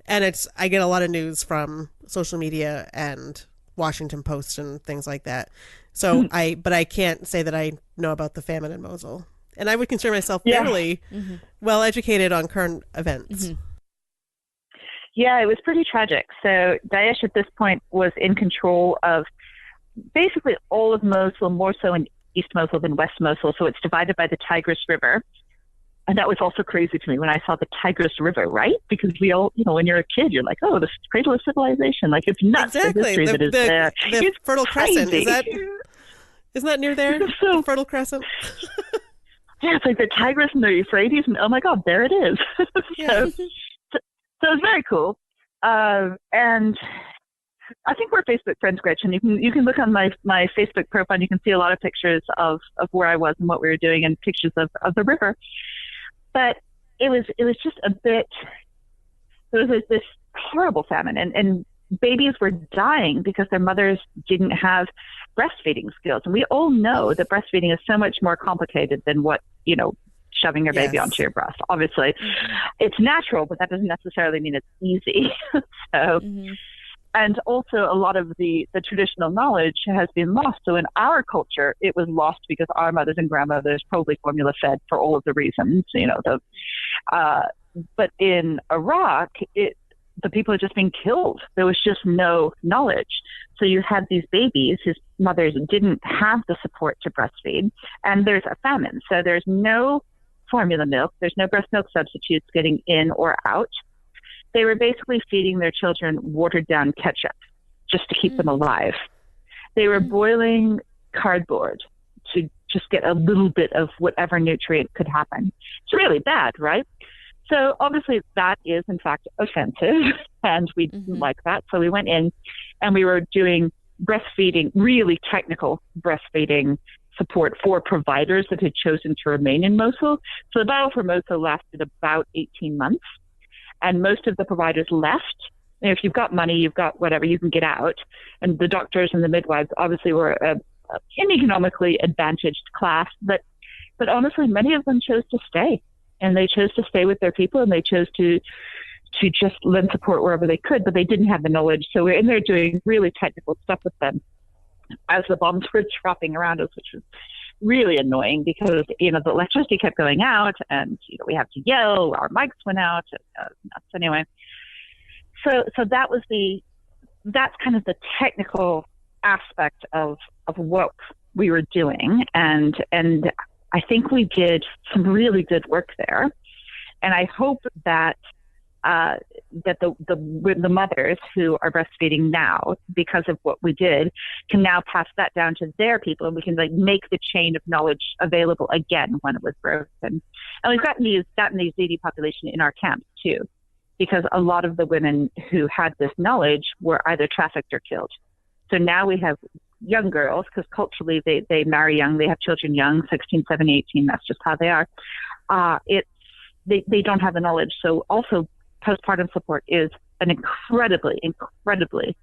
I get a lot of news from social media and Washington Post and things like that. So but I can't say that I know about the famine in Mosul. And I would consider myself fairly well educated on current events. Mm-hmm. Yeah, it was pretty tragic. So Daesh at this point was in control of basically all of Mosul, more so in East Mosul than West Mosul. So it's divided by the Tigris River. And that was also crazy to me when I saw the Tigris River, right? Because we all, when you're a kid, you're like, oh, the cradle of civilization. Like, it's nuts. Exactly. The history that is there. The Fertile Crescent. Isn't that near there? So, the Fertile Crescent? Yeah, it's like the Tigris and the Euphrates. And oh, my God, there it is. So it was very cool. And I think we're Facebook friends, Gretchen. You can look on my Facebook profile and you can see a lot of pictures of where I was and what we were doing and pictures of the river. But it was just a bit, there was this horrible famine and babies were dying because their mothers didn't have breastfeeding skills. And we all know that breastfeeding is so much more complicated than what, shoving your baby onto your breast. Obviously, it's natural, but that doesn't necessarily mean it's easy. And also a lot of the traditional knowledge has been lost. So in our culture, it was lost because our mothers and grandmothers probably formula fed for all of the reasons, but in Iraq, the people had just been killed. There was just no knowledge. So you had these babies whose mothers didn't have the support to breastfeed, and there's a famine. So there's no formula milk. There's no breast milk substitutes getting in or out. They were basically feeding their children watered down ketchup just to keep them alive. They were boiling cardboard to just get a little bit of whatever nutrient could happen. It's really bad, right? So obviously that is in fact offensive and we didn't like that. So we went in and we were doing breastfeeding, really technical breastfeeding support for providers that had chosen to remain in Mosul. So the battle for Mosul lasted about 18 months. And most of the providers left. If you've got money, you've got whatever, you can get out. And the doctors and the midwives obviously were an economically advantaged class. But honestly, many of them chose to stay. And they chose to stay with their people, and they chose to just lend support wherever they could. But they didn't have the knowledge. So we're in there doing really technical stuff with them as the bombs were dropping around us, which was really annoying because, the electricity kept going out and, we had to yell, our mics went out. Anyway, so that's kind of the technical aspect of what we were doing. And I think we did some really good work there. And I hope that the mothers who are breastfeeding now, because of what we did, can now pass that down to their people, and we can make the chain of knowledge available again when it was broken. And we've gotten the Yazidi population in our camps too, because a lot of the women who had this knowledge were either trafficked or killed. So now we have young girls, because culturally they marry young, they have children young, 16, 17, 18, that's just how they are. They don't have the knowledge. So also postpartum support is an incredibly, incredibly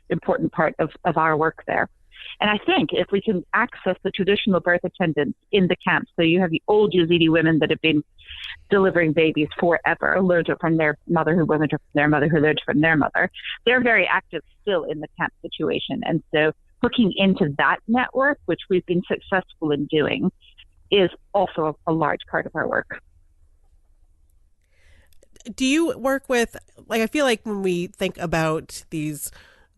important part of our work there. And I think if we can access the traditional birth attendants in the camps, so you have the old Yazidi women that have been delivering babies forever, learned it from their mother, who learned it from their mother, who learned it from their mother. They're very active still in the camp situation. And so hooking into that network, which we've been successful in doing, is also a large part of our work. Do you work with, like, I feel like when we think about these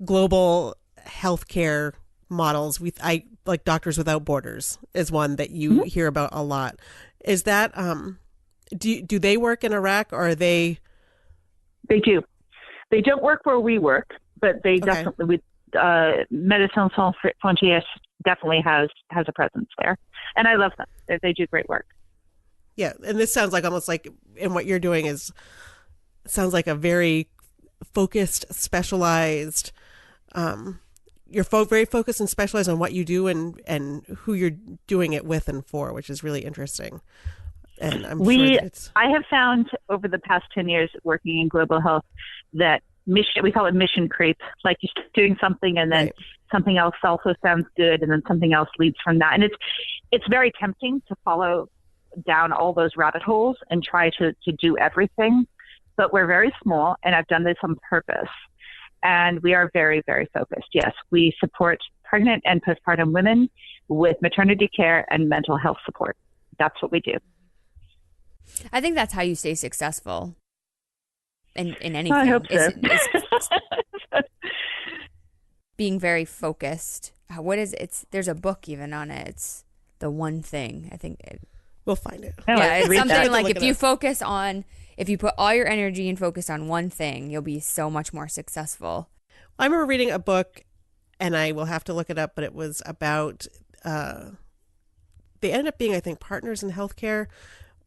global healthcare models, I like Doctors Without Borders is one that you hear about a lot. Is that, do they work in Iraq, or are they? They do. They don't work where we work, but they definitely, Médecins Sans Frontières definitely has a presence there. And I love them. They do great work. Yeah. And this sounds like almost like, and what you're doing sounds like a very focused, specialized, you're very focused and specialized on what you do and who you're doing it with and for, which is really interesting. And I'm sure I have found over the past 10 years working in global health that we call it mission creep, like you're doing something and then something else also sounds good and then something else leads from that. And it's very tempting to follow down all those rabbit holes and try to do everything. But we're very small, and I've done this on purpose. And we are very, very focused. Yes, we support pregnant and postpartum women with maternity care and mental health support. That's what we do. I think that's how you stay successful in anything. I hope so. Being very focused. What is it? There's a book even on it. It's The One Thing. I think we'll find it. Yeah, it's something like if you put all your energy and focus on one thing, you'll be so much more successful. I remember reading a book, and I will have to look it up, but it was about, they ended up being, I think, partners in healthcare,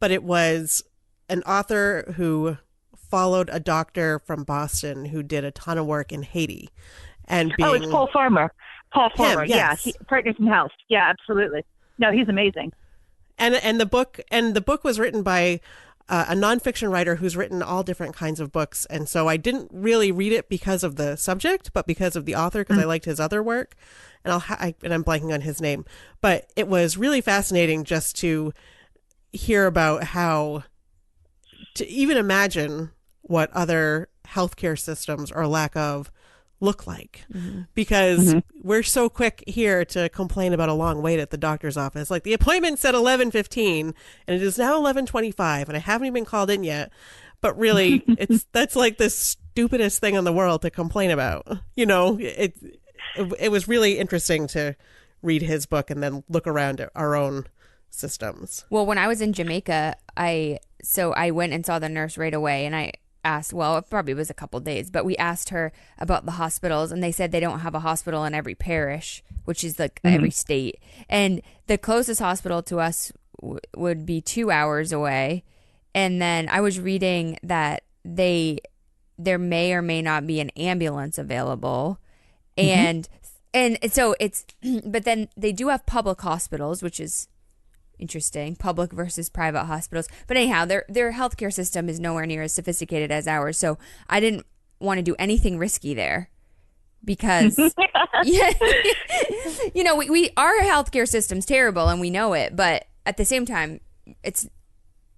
but it was an author who followed a doctor from Boston who did a ton of work in Haiti. And it's Paul Farmer. Paul Farmer, yes. Yeah, Partners in Health. Yeah, absolutely. No, he's amazing. And the book was written by a nonfiction writer who's written all different kinds of books. And so I didn't really read it because of the subject, but because of the author, because I liked his other work. And I'm blanking on his name. But it was really fascinating just to hear about how to even imagine what other healthcare systems or lack of look like, because we're so quick here to complain about a long wait at the doctor's office. Like, the appointment said 11:15 and it is now 11:25 and I haven't even called in yet. But really, that's like the stupidest thing in the world to complain about. You know, it was really interesting to read his book and then look around at our own systems. Well, when I was in Jamaica, I went and saw the nurse right away, and I asked, well, it probably was a couple days, but we asked her about the hospitals, and they said they don't have a hospital in every parish, which is like every state. And the closest hospital to us would be 2 hours away. And then I was reading that there may or may not be an ambulance available. And so but then they do have public hospitals, which is interesting, public versus private hospitals. But anyhow, their healthcare system is nowhere near as sophisticated as ours. So I didn't want to do anything risky there because, you know, our healthcare system's terrible and we know it. But at the same time,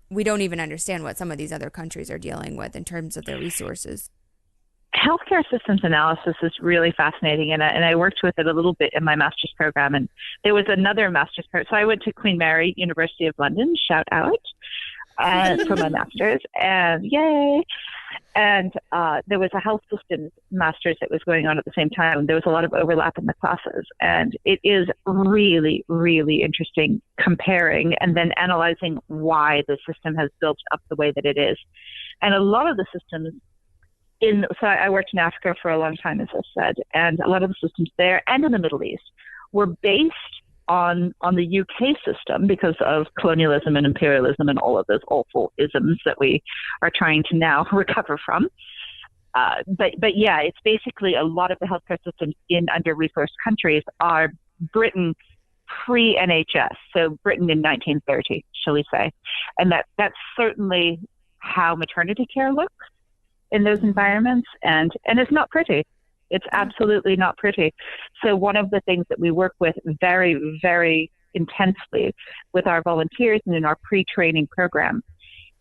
we don't even understand what some of these other countries are dealing with in terms of their resources. Healthcare systems analysis is really fascinating, and I worked with it a little bit in my master's program. And there was another master's program. So I went to Queen Mary, University of London, shout out, for my master's, and yay! And there was a health systems master's that was going on at the same time. There was a lot of overlap in the classes, and it is really, really interesting comparing and then analyzing why the system has built up the way that it is. And a lot of the systems so I worked in Africa for a long time, as I said, and a lot of the systems there and in the Middle East were based on the UK system because of colonialism and imperialism and all of those awful isms that we are trying to now recover from. But yeah, it's basically a lot of the healthcare systems in under-resourced countries are Britain pre-NHS, so Britain in 1930, shall we say. And that's certainly how maternity care looks in those environments, and it's not pretty. It's absolutely not pretty. So one of the things that we work with very, very intensely with our volunteers and in our pre-training program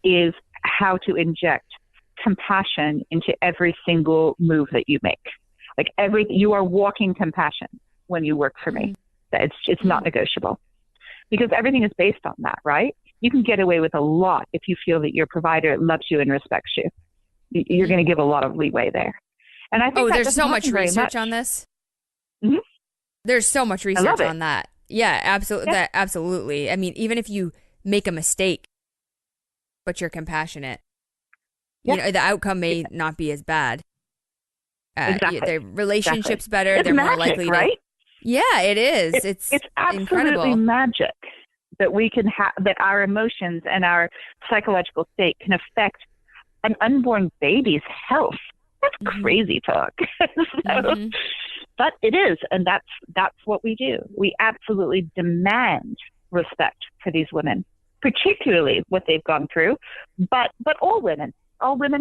is how to inject compassion into every single move that you make. Like you are walking compassion when you work for me. It's not negotiable, because everything is based on that, right? You can get away with a lot if you feel that your provider loves you and respects you. You're going to give a lot of leeway there. And I think there's so much research on this. Mm-hmm. There's so much research on that. Yeah, absolutely. Yeah. Absolutely. I mean, even if you make a mistake, but you're compassionate, you know, the outcome may not be as bad. Exactly. The relationship's better. It's they're magic, more likely to. Right? Yeah, it is. It's absolutely incredible. magic that we can have, that our emotions and our psychological state can affect an unborn baby's health. That's crazy talk. But it is, and that's what we do. We absolutely demand respect for these women, particularly what they've gone through, but all women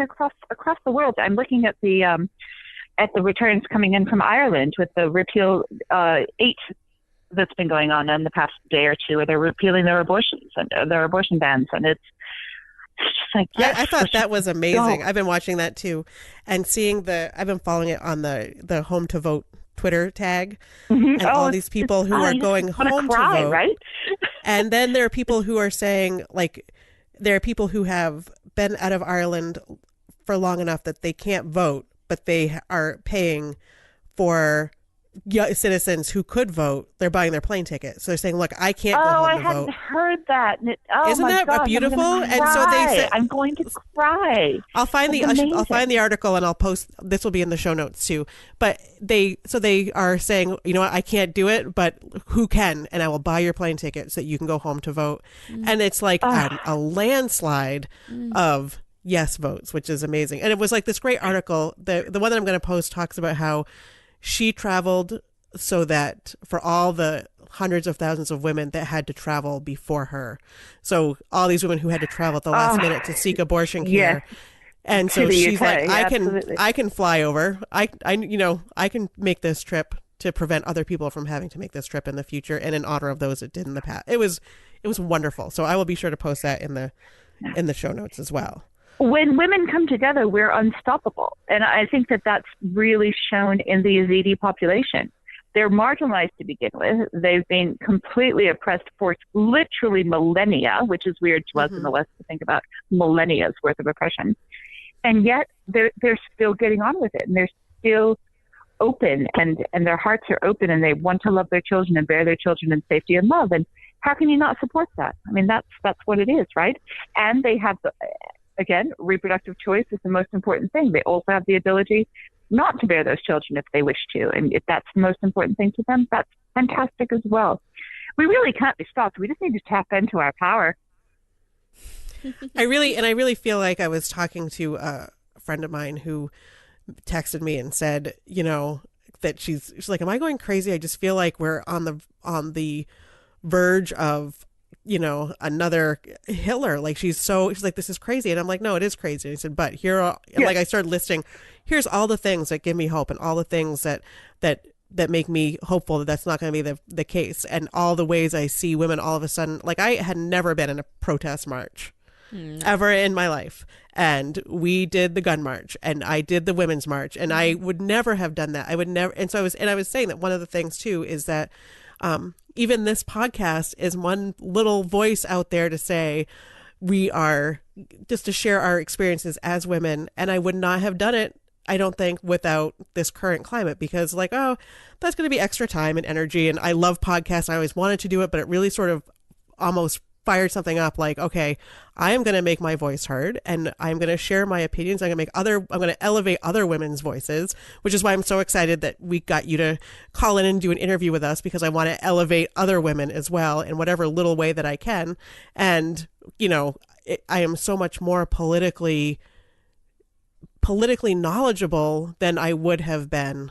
across the world. I'm looking at the returns coming in from Ireland with the Repeal 8 that's been going on in the past day or two, where they're repealing their abortions and their abortion bans, and it's just like, yes, I thought that was amazing. I've been watching that too, and I've been following it on the Home to Vote Twitter tag, and all these people who are going home to vote, right? And then there are people who are saying, like, there are people who have been out of Ireland for long enough that they can't vote, but they are paying for citizens who could vote. They're buying their plane ticket. So they're saying, look, I can't go home to vote. I hadn't heard that. Isn't my that gosh, beautiful? And so they said, I'm going to cry. I'll find the article and I'll post. This will be in the show notes too. But they are saying, you know what, I can't do it, but who can? And I will buy your plane ticket so that you can go home to vote. And it's like a landslide of yes votes, which is amazing. And it was like this great article. The one that I'm going to post talks about how she traveled so that for all the hundreds of thousands of women that had to travel before her. So all these women who had to travel at the last minute to seek abortion care. Yeah. And so she's UK, like, I can fly over. I can make this trip to prevent other people from having to make this trip in the future, and in honor of those that did in the past. It was wonderful. So I will be sure to post that in the show notes as well. When women come together, we're unstoppable. And I think that that's really shown in the Yazidi population. They're marginalized to begin with. They've been completely oppressed for literally millennia, which is weird to us in the West to think about millennia's worth of oppression. And yet they're still getting on with it, and they're still open, and their hearts are open, and they want to love their children and bear their children in safety and love. And how can you not support that? I mean, that's what it is, right? And they have again, reproductive choice is the most important thing. They also have the ability not to bear those children if they wish to. And if that's the most important thing to them, that's fantastic as well. We really can't be stopped. We just need to tap into our power. I really feel like I was talking to a friend of mine who texted me and said, you know, that she's like, am I going crazy? I just feel like we're on the verge of, you know, another Hitler. Like she's like, this is crazy. And I'm like, no, it is crazy. And I said, but like I started listing, here's all the things that give me hope and all the things that make me hopeful that that's not going to be the case. And all the ways I see women all of a sudden, like I had never been in a protest march ever in my life. And we did the gun march and I did the women's march, and I would never have done that. I would never. And so I was saying that one of the things too is that, even this podcast is one little voice out there to say we are just to share our experiences as women. And I would not have done it, I don't think, without this current climate, because like, oh, that's going to be extra time and energy. And I love podcasts. I always wanted to do it, but it really sort of almost fired something up like, okay, I am going to make my voice heard and I'm going to share my opinions. I'm going to elevate other women's voices, which is why I'm so excited that we got you to call in and do an interview with us, because I want to elevate other women as well in whatever little way that I can. And, you know, I am so much more politically knowledgeable than I would have been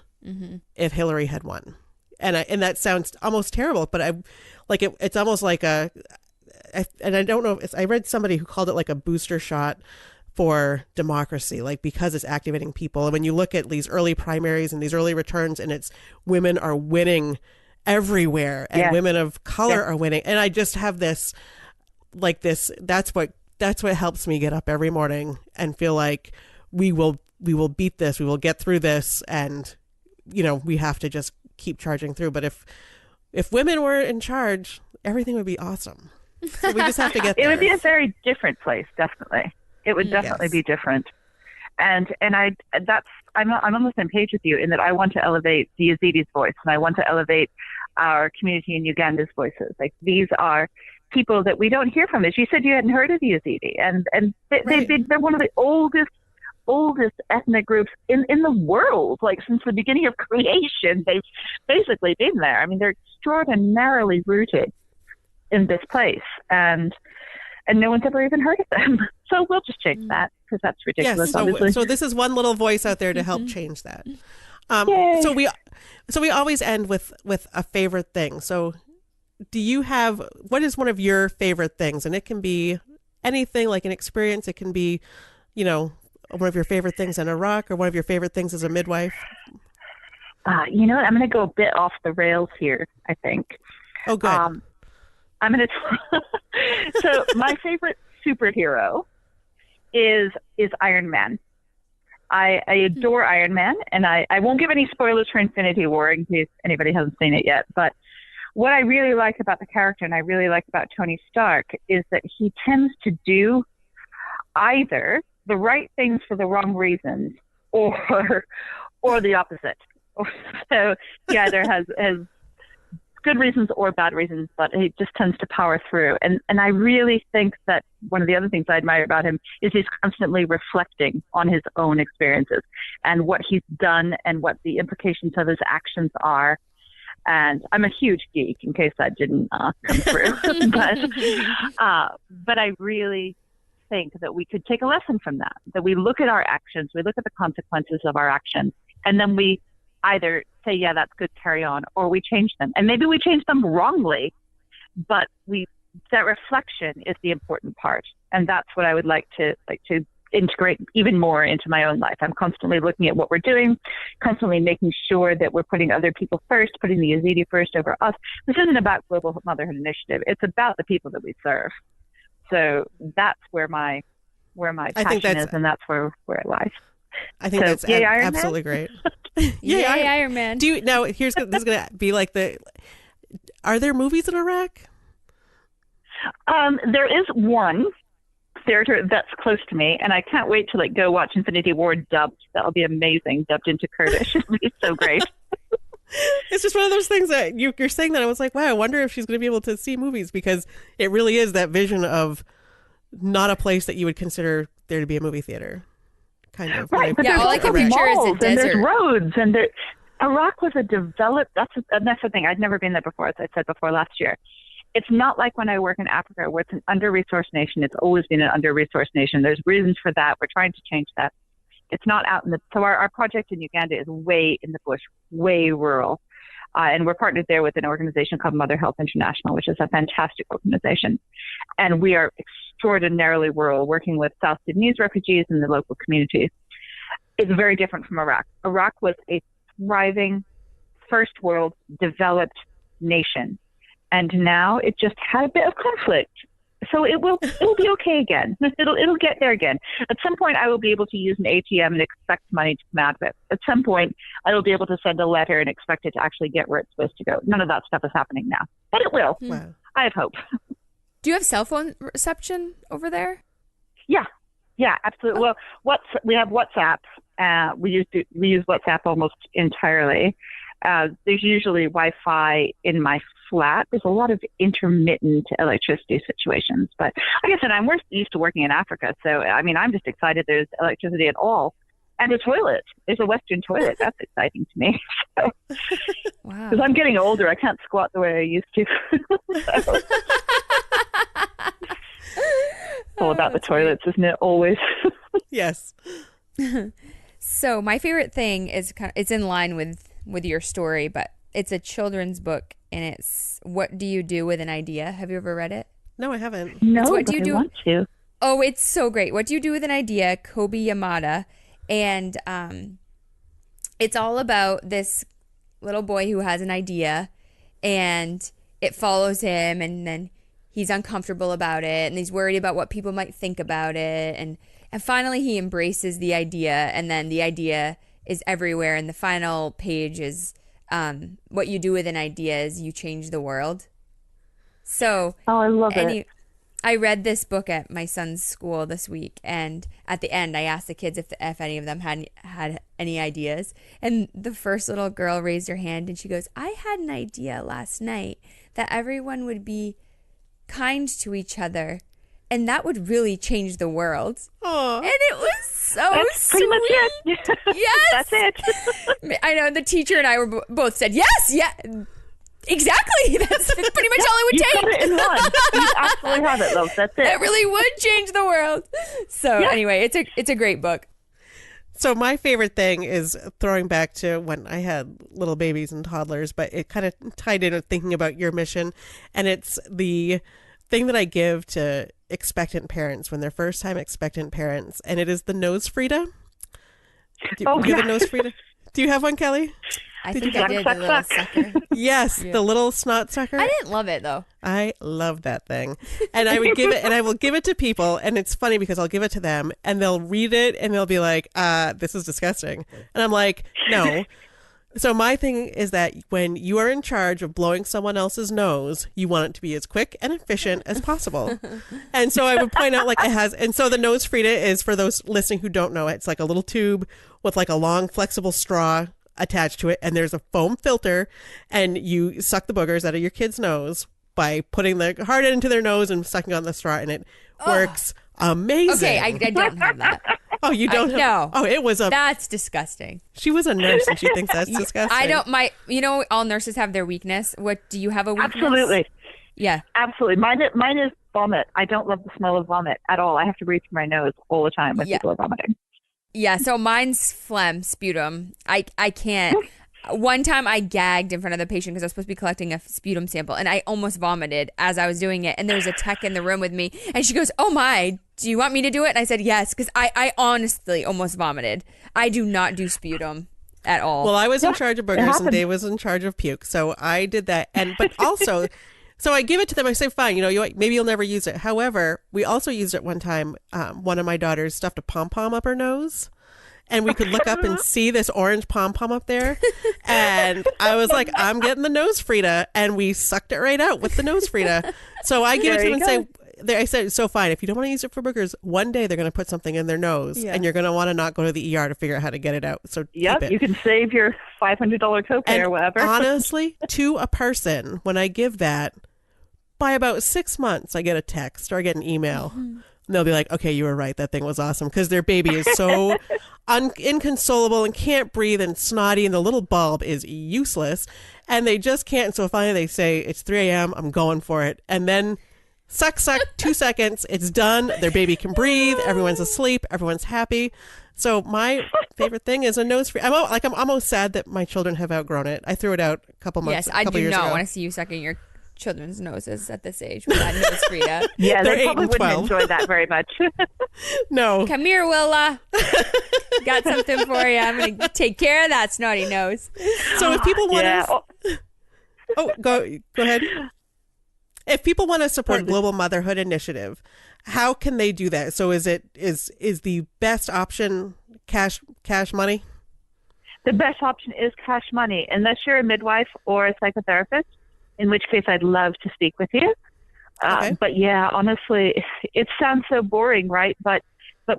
if Hillary had won. And that sounds almost terrible, but it's almost like I don't know. I read somebody who called it like a booster shot for democracy, like because it's activating people. And when you look at these early primaries and these early returns, and it's women are winning everywhere, and women of color are winning. And I just have this, like this, that's what helps me get up every morning and feel like we will beat this, we will get through this, and we have to just keep charging through. But if women were in charge, everything would be awesome. So we just have to get there. It would be a very different place, definitely. It would definitely be different. And I'm on the same page with you in that I want to elevate the Yazidis' voice, and I want to elevate our community in Uganda's voices. Like, these are people that we don't hear from. As you said, you hadn't heard of the Yazidi, and they're one of the oldest ethnic groups in the world. Like, since the beginning of creation, they've basically been there. I mean, they're extraordinarily rooted in this place, and no one's ever even heard of them. So we'll just change that, because that's ridiculous. Yes, so this is one little voice out there to help change that. So we always end with a favorite thing. So do you have, what is one of your favorite things? And it can be anything, like an experience. It can be, one of your favorite things in Iraq, or one of your favorite things as a midwife. You know what? I'm going to go a bit off the rails here, I think. Oh, good. I'm going to. So my favorite superhero is Iron Man. I adore Iron Man, and I won't give any spoilers for Infinity War in case anybody hasn't seen it yet. But what I really like about the character, and I really like about Tony Stark, is that he tends to do either the right things for the wrong reasons, or the opposite. So he either has good reasons or bad reasons, but he just tends to power through. And I really think that one of the other things I admire about him is he's constantly reflecting on his own experiences and what he's done and what the implications of his actions are. And I'm a huge geek, in case that didn't come through. But I really think that we could take a lesson from that we look at our actions, we look at the consequences of our actions, and then we either say, yeah, that's good, carry on, or we change them. And maybe we change them wrongly, but that reflection is the important part. And that's what I would like to integrate even more into my own life. I'm constantly looking at what we're doing, constantly making sure that we're putting other people first, putting the Yazidi first over us. This isn't about Global Motherhood Initiative. It's about the people that we serve. So that's where my passion is, and that's where it lies. I think that's absolutely great. Yay, Iron Man. This is going to be like are there movies in Iraq? There is one theater that's close to me, and I can't wait to go watch Infinity War dubbed. That'll be amazing, dubbed into Kurdish. It'll be so great. It's just one of those things that you're saying that I was like, wow, I wonder if she's going to be able to see movies, because it really is that vision of not a place that you would consider there to be a movie theater. Kind of. Right, but all I can picture is a desert. And there's roads, and Iraq was a developed, that's the thing, I'd never been there before, as I said before last year. It's not like when I work in Africa, where it's an under-resourced nation. It's always been an under-resourced nation. There's reasons for that. We're trying to change that. It's not out in so our project in Uganda is way in the bush, way rural. And we're partnered there with an organization called Mother Health International, which is a fantastic organization. And we are extraordinarily rural, working with South Sudanese refugees in the local communities. It's very different from Iraq. Iraq was a thriving, first world, developed nation. And now it just had a bit of conflict. So it will be okay again. It'll get there again. At some point, I will be able to use an ATM and expect money to come out of it. At some point, I will be able to send a letter and expect it to actually get where it's supposed to go. None of that stuff is happening now, but it will. Wow. I have hope. Do you have cell phone reception over there? Yeah, absolutely. Oh. Well, we have WhatsApp. We use WhatsApp almost entirely. There's usually Wi-Fi in my flat. There's a lot of intermittent electricity situations, but like I said, I'm used to working in Africa, so I mean, I'm just excited there's electricity at all, and a toilet. There's a Western toilet. That's exciting to me. So, wow. Because I'm getting older, I can't squat the way I used to. So. It's all about the toilets, isn't it? Always. Yes. So my favorite thing is it's in line with your story, but it's a children's book, and it's What Do You Do with an Idea? Have you ever read it? No, I haven't. No, I want to. Oh, it's so great. What Do You Do with an Idea? Kobe Yamada. And it's all about this little boy who has an idea, and it follows him, and then he's uncomfortable about it, and he's worried about what people might think about it, and finally he embraces the idea, and then the idea is everywhere, and the final page is what you do with an idea is you change the world. So I love it. I read this book at my son's school this week, and at the end I asked the kids if any of them had any ideas, and the first little girl raised her hand and she goes, I had an idea last night that everyone would be kind to each other, and that would really change the world. Aww. And it was so That's sweet. pretty much it. Yes. That's it. I know the teacher and I were both said, yes, yeah. Exactly. That's pretty much all it would You take. got it in one. You absolutely have it, love. That's it. It really would change the world. So anyway, it's a great book. So my favorite thing is throwing back to when I had little babies and toddlers, but it kind of tied in with thinking about your mission. And it's the thing that I give to expectant parents when they're first time expectant parents. And it is the nose Frida. Do you have a nose Frida? Do you have one, Kelly? I think I did, the little sucker. Yes, the little snot sucker. I didn't love it though. I love that thing. And I would give it, and I will give it to people. And it's funny because I'll give it to them and they'll read it and they'll be like, this is disgusting. And I'm like, no. So my thing is that when you are in charge of blowing someone else's nose, you want it to be as quick and efficient as possible. And so I would point out like it has, and so the nose Frida is, for those listening who don't know, it's like a little tube with like a long flexible straw attached to it, and there's a foam filter, and you suck the boogers out of your kid's nose by putting the hard end into their nose and sucking on the straw, and it works amazing. Okay, I don't have that. Oh, you don't have? No. Oh, it was That's disgusting. She was a nurse and she thinks that's disgusting. I don't, all nurses have their weakness. What, do you have a weakness? Absolutely. Yeah. Absolutely. Mine is vomit. I don't love the smell of vomit at all. I have to breathe through my nose all the time when people are vomiting. Yeah, so mine's phlegm, sputum. I can't. One time I gagged in front of the patient because I was supposed to be collecting a sputum sample, and I almost vomited as I was doing it. And there was a tech in the room with me, and she goes, oh my, do you want me to do it? And I said yes, because I honestly almost vomited. I do not do sputum at all. Well, I was in charge of boogers and Dave was in charge of puke, so I did that. But also, so I give it to them. I say, fine, maybe you'll never use it. However, we also used it one time. One of my daughters stuffed a pom-pom up her nose, and we could look up and see this orange pom-pom up there. And I was like, I'm getting the nose Frida. And we sucked it right out with the nose Frida. So I give it to them and say, I said, so fine, if you don't want to use it for boogers, one day they're going to put something in their nose and you're going to want to not go to the ER to figure out how to get it out. So keep it. You can save your $500 copay or whatever. Honestly, to a person, when I give that, by about 6 months, I get a text or I get an email. Mm-hmm. And they'll be like, okay, you were right. That thing was awesome. Because their baby is so inconsolable and can't breathe and snotty, and the little bulb is useless. And they just can't. So finally they say, it's 3 a.m. I'm going for it. And then suck, 2 seconds. It's done. Their baby can breathe. Everyone's asleep. Everyone's happy. So my favorite thing is a nose free. I'm almost sad that my children have outgrown it. I threw it out a couple months. Yes, I do not want to see you sucking your children's noses at this age with that nose Frida. Yeah, they probably wouldn't enjoy that very much. No. Come here, Willa. Got something for you. I'm going to take care of that snotty nose. So if people want to... go ahead. If people want to support Global Motherhood Initiative, how can they do that? So is the best option cash money? The best option is cash money, unless you're a midwife or a psychotherapist, in which case I'd love to speak with you. Okay. But yeah, honestly, it sounds so boring, right? But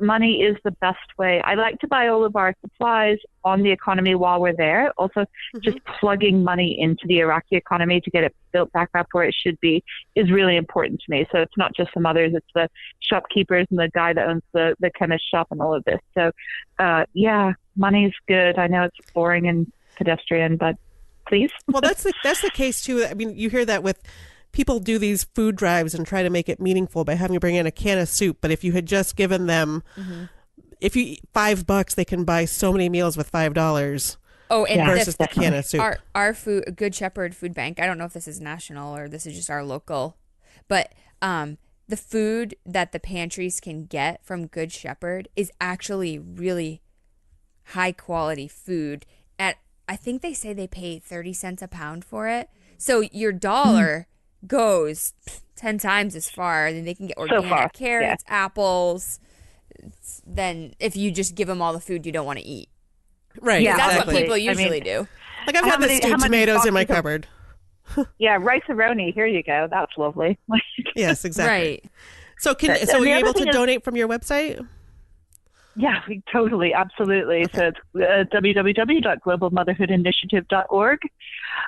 money is the best way. I like to buy all of our supplies on the economy while we're there. Also, just plugging money into the Iraqi economy to get it built back up where it should be is really important to me. So it's not just the mothers, it's the shopkeepers and the guy that owns the chemist shop and all of this. So yeah, money's good. I know it's boring and pedestrian, but please. Well, that's the case too. I mean, you hear that with people do these food drives and try to make it meaningful by having you bring in a can of soup. But if you had just given them, if you eat $5, they can buy so many meals with $5. Oh, and versus the can of soup. Our Good Shepherd Food Bank. I don't know if this is national or this is just our local, but the food that the pantries can get from Good Shepherd is actually really high quality food. I think they say they pay 30 cents a pound for it. So your dollar goes 10 times as far, and they can get organic carrots, apples, than if you just give them all the food you don't want to eat. Right. Yeah, exactly. That's what people usually do. Like I've had the stewed tomatoes in my cupboard. Yeah, rice-a-roni. Here you go. That's lovely. Yes, exactly. Right. So are you able to donate from your website? Yeah, totally, absolutely. Okay. So it's www.globalmotherhoodinitiative.org.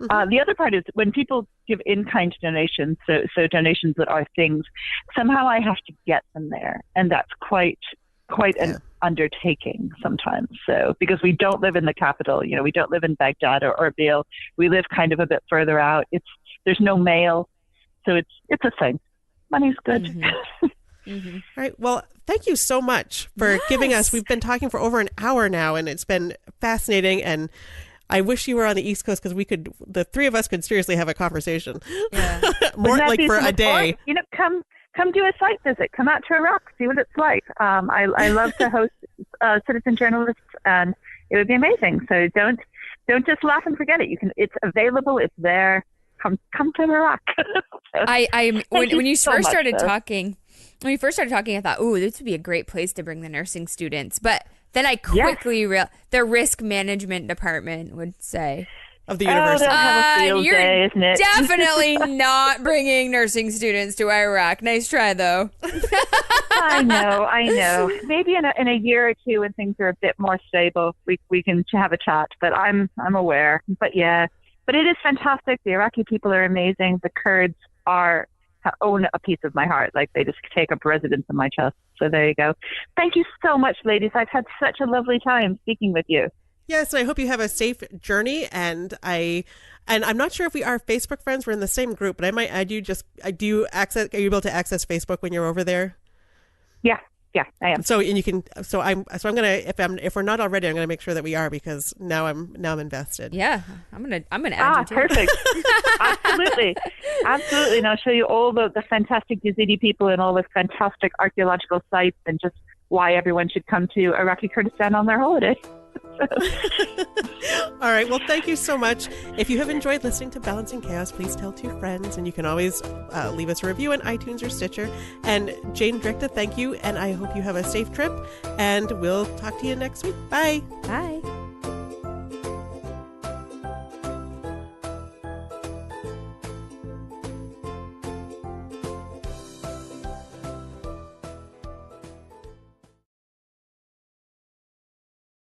The other part is when people give in-kind donations, so donations that are things, somehow I have to get them there, and that's quite an undertaking sometimes. So because we don't live in the capital, we don't live in Baghdad or Erbil. We live kind of a bit further out. There's no mail, so it's a thing. Money's good. Mm-hmm. Mm-hmm. All right. Well, thank you so much for giving us. We've been talking for over an hour now, and it's been fascinating. And I wish you were on the East Coast because the three of us could seriously have a conversation. Yeah. More like for a day. Come do a site visit. Come out to Iraq. See what it's like. I love to host citizen journalists, and it would be amazing. So don't just laugh and forget it. It's available. It's there. Come to Iraq. When you first started talking, I thought, this would be a great place to bring the nursing students. But then I quickly realized the risk management department would say of the university. You're day, isn't it? definitely not bringing nursing students to Iraq. Nice try, though. I know. Maybe in a year or two, when things are a bit more stable, we can have a chat. But I'm aware. But yeah. But it is fantastic. The Iraqi people are amazing. The Kurds own a piece of my heart. Like they just take up residence in my chest. So there you go. Thank you so much, ladies. I've had such a lovely time speaking with you. Yes, and I hope you have a safe journey. And I'm not sure if we are Facebook friends. We're in the same group, but I might add you. Are you able to access Facebook when you're over there? Yeah, I am. So and you can. So I'm gonna if we're not already, I'm gonna make sure that we are because now I'm invested. Yeah, I'm gonna add you too. Perfect. Absolutely. And I'll show you all the fantastic Yazidi people and all the fantastic archaeological sites and just why everyone should come to Iraqi Kurdistan on their holiday. All right. Well, thank you so much. If you have enjoyed listening to Balancing Chaos, please tell 2 friends, and you can always leave us a review on iTunes or Stitcher. And Jane Drichta, thank you, and I hope you have a safe trip, and we'll talk to you next week. Bye. Bye.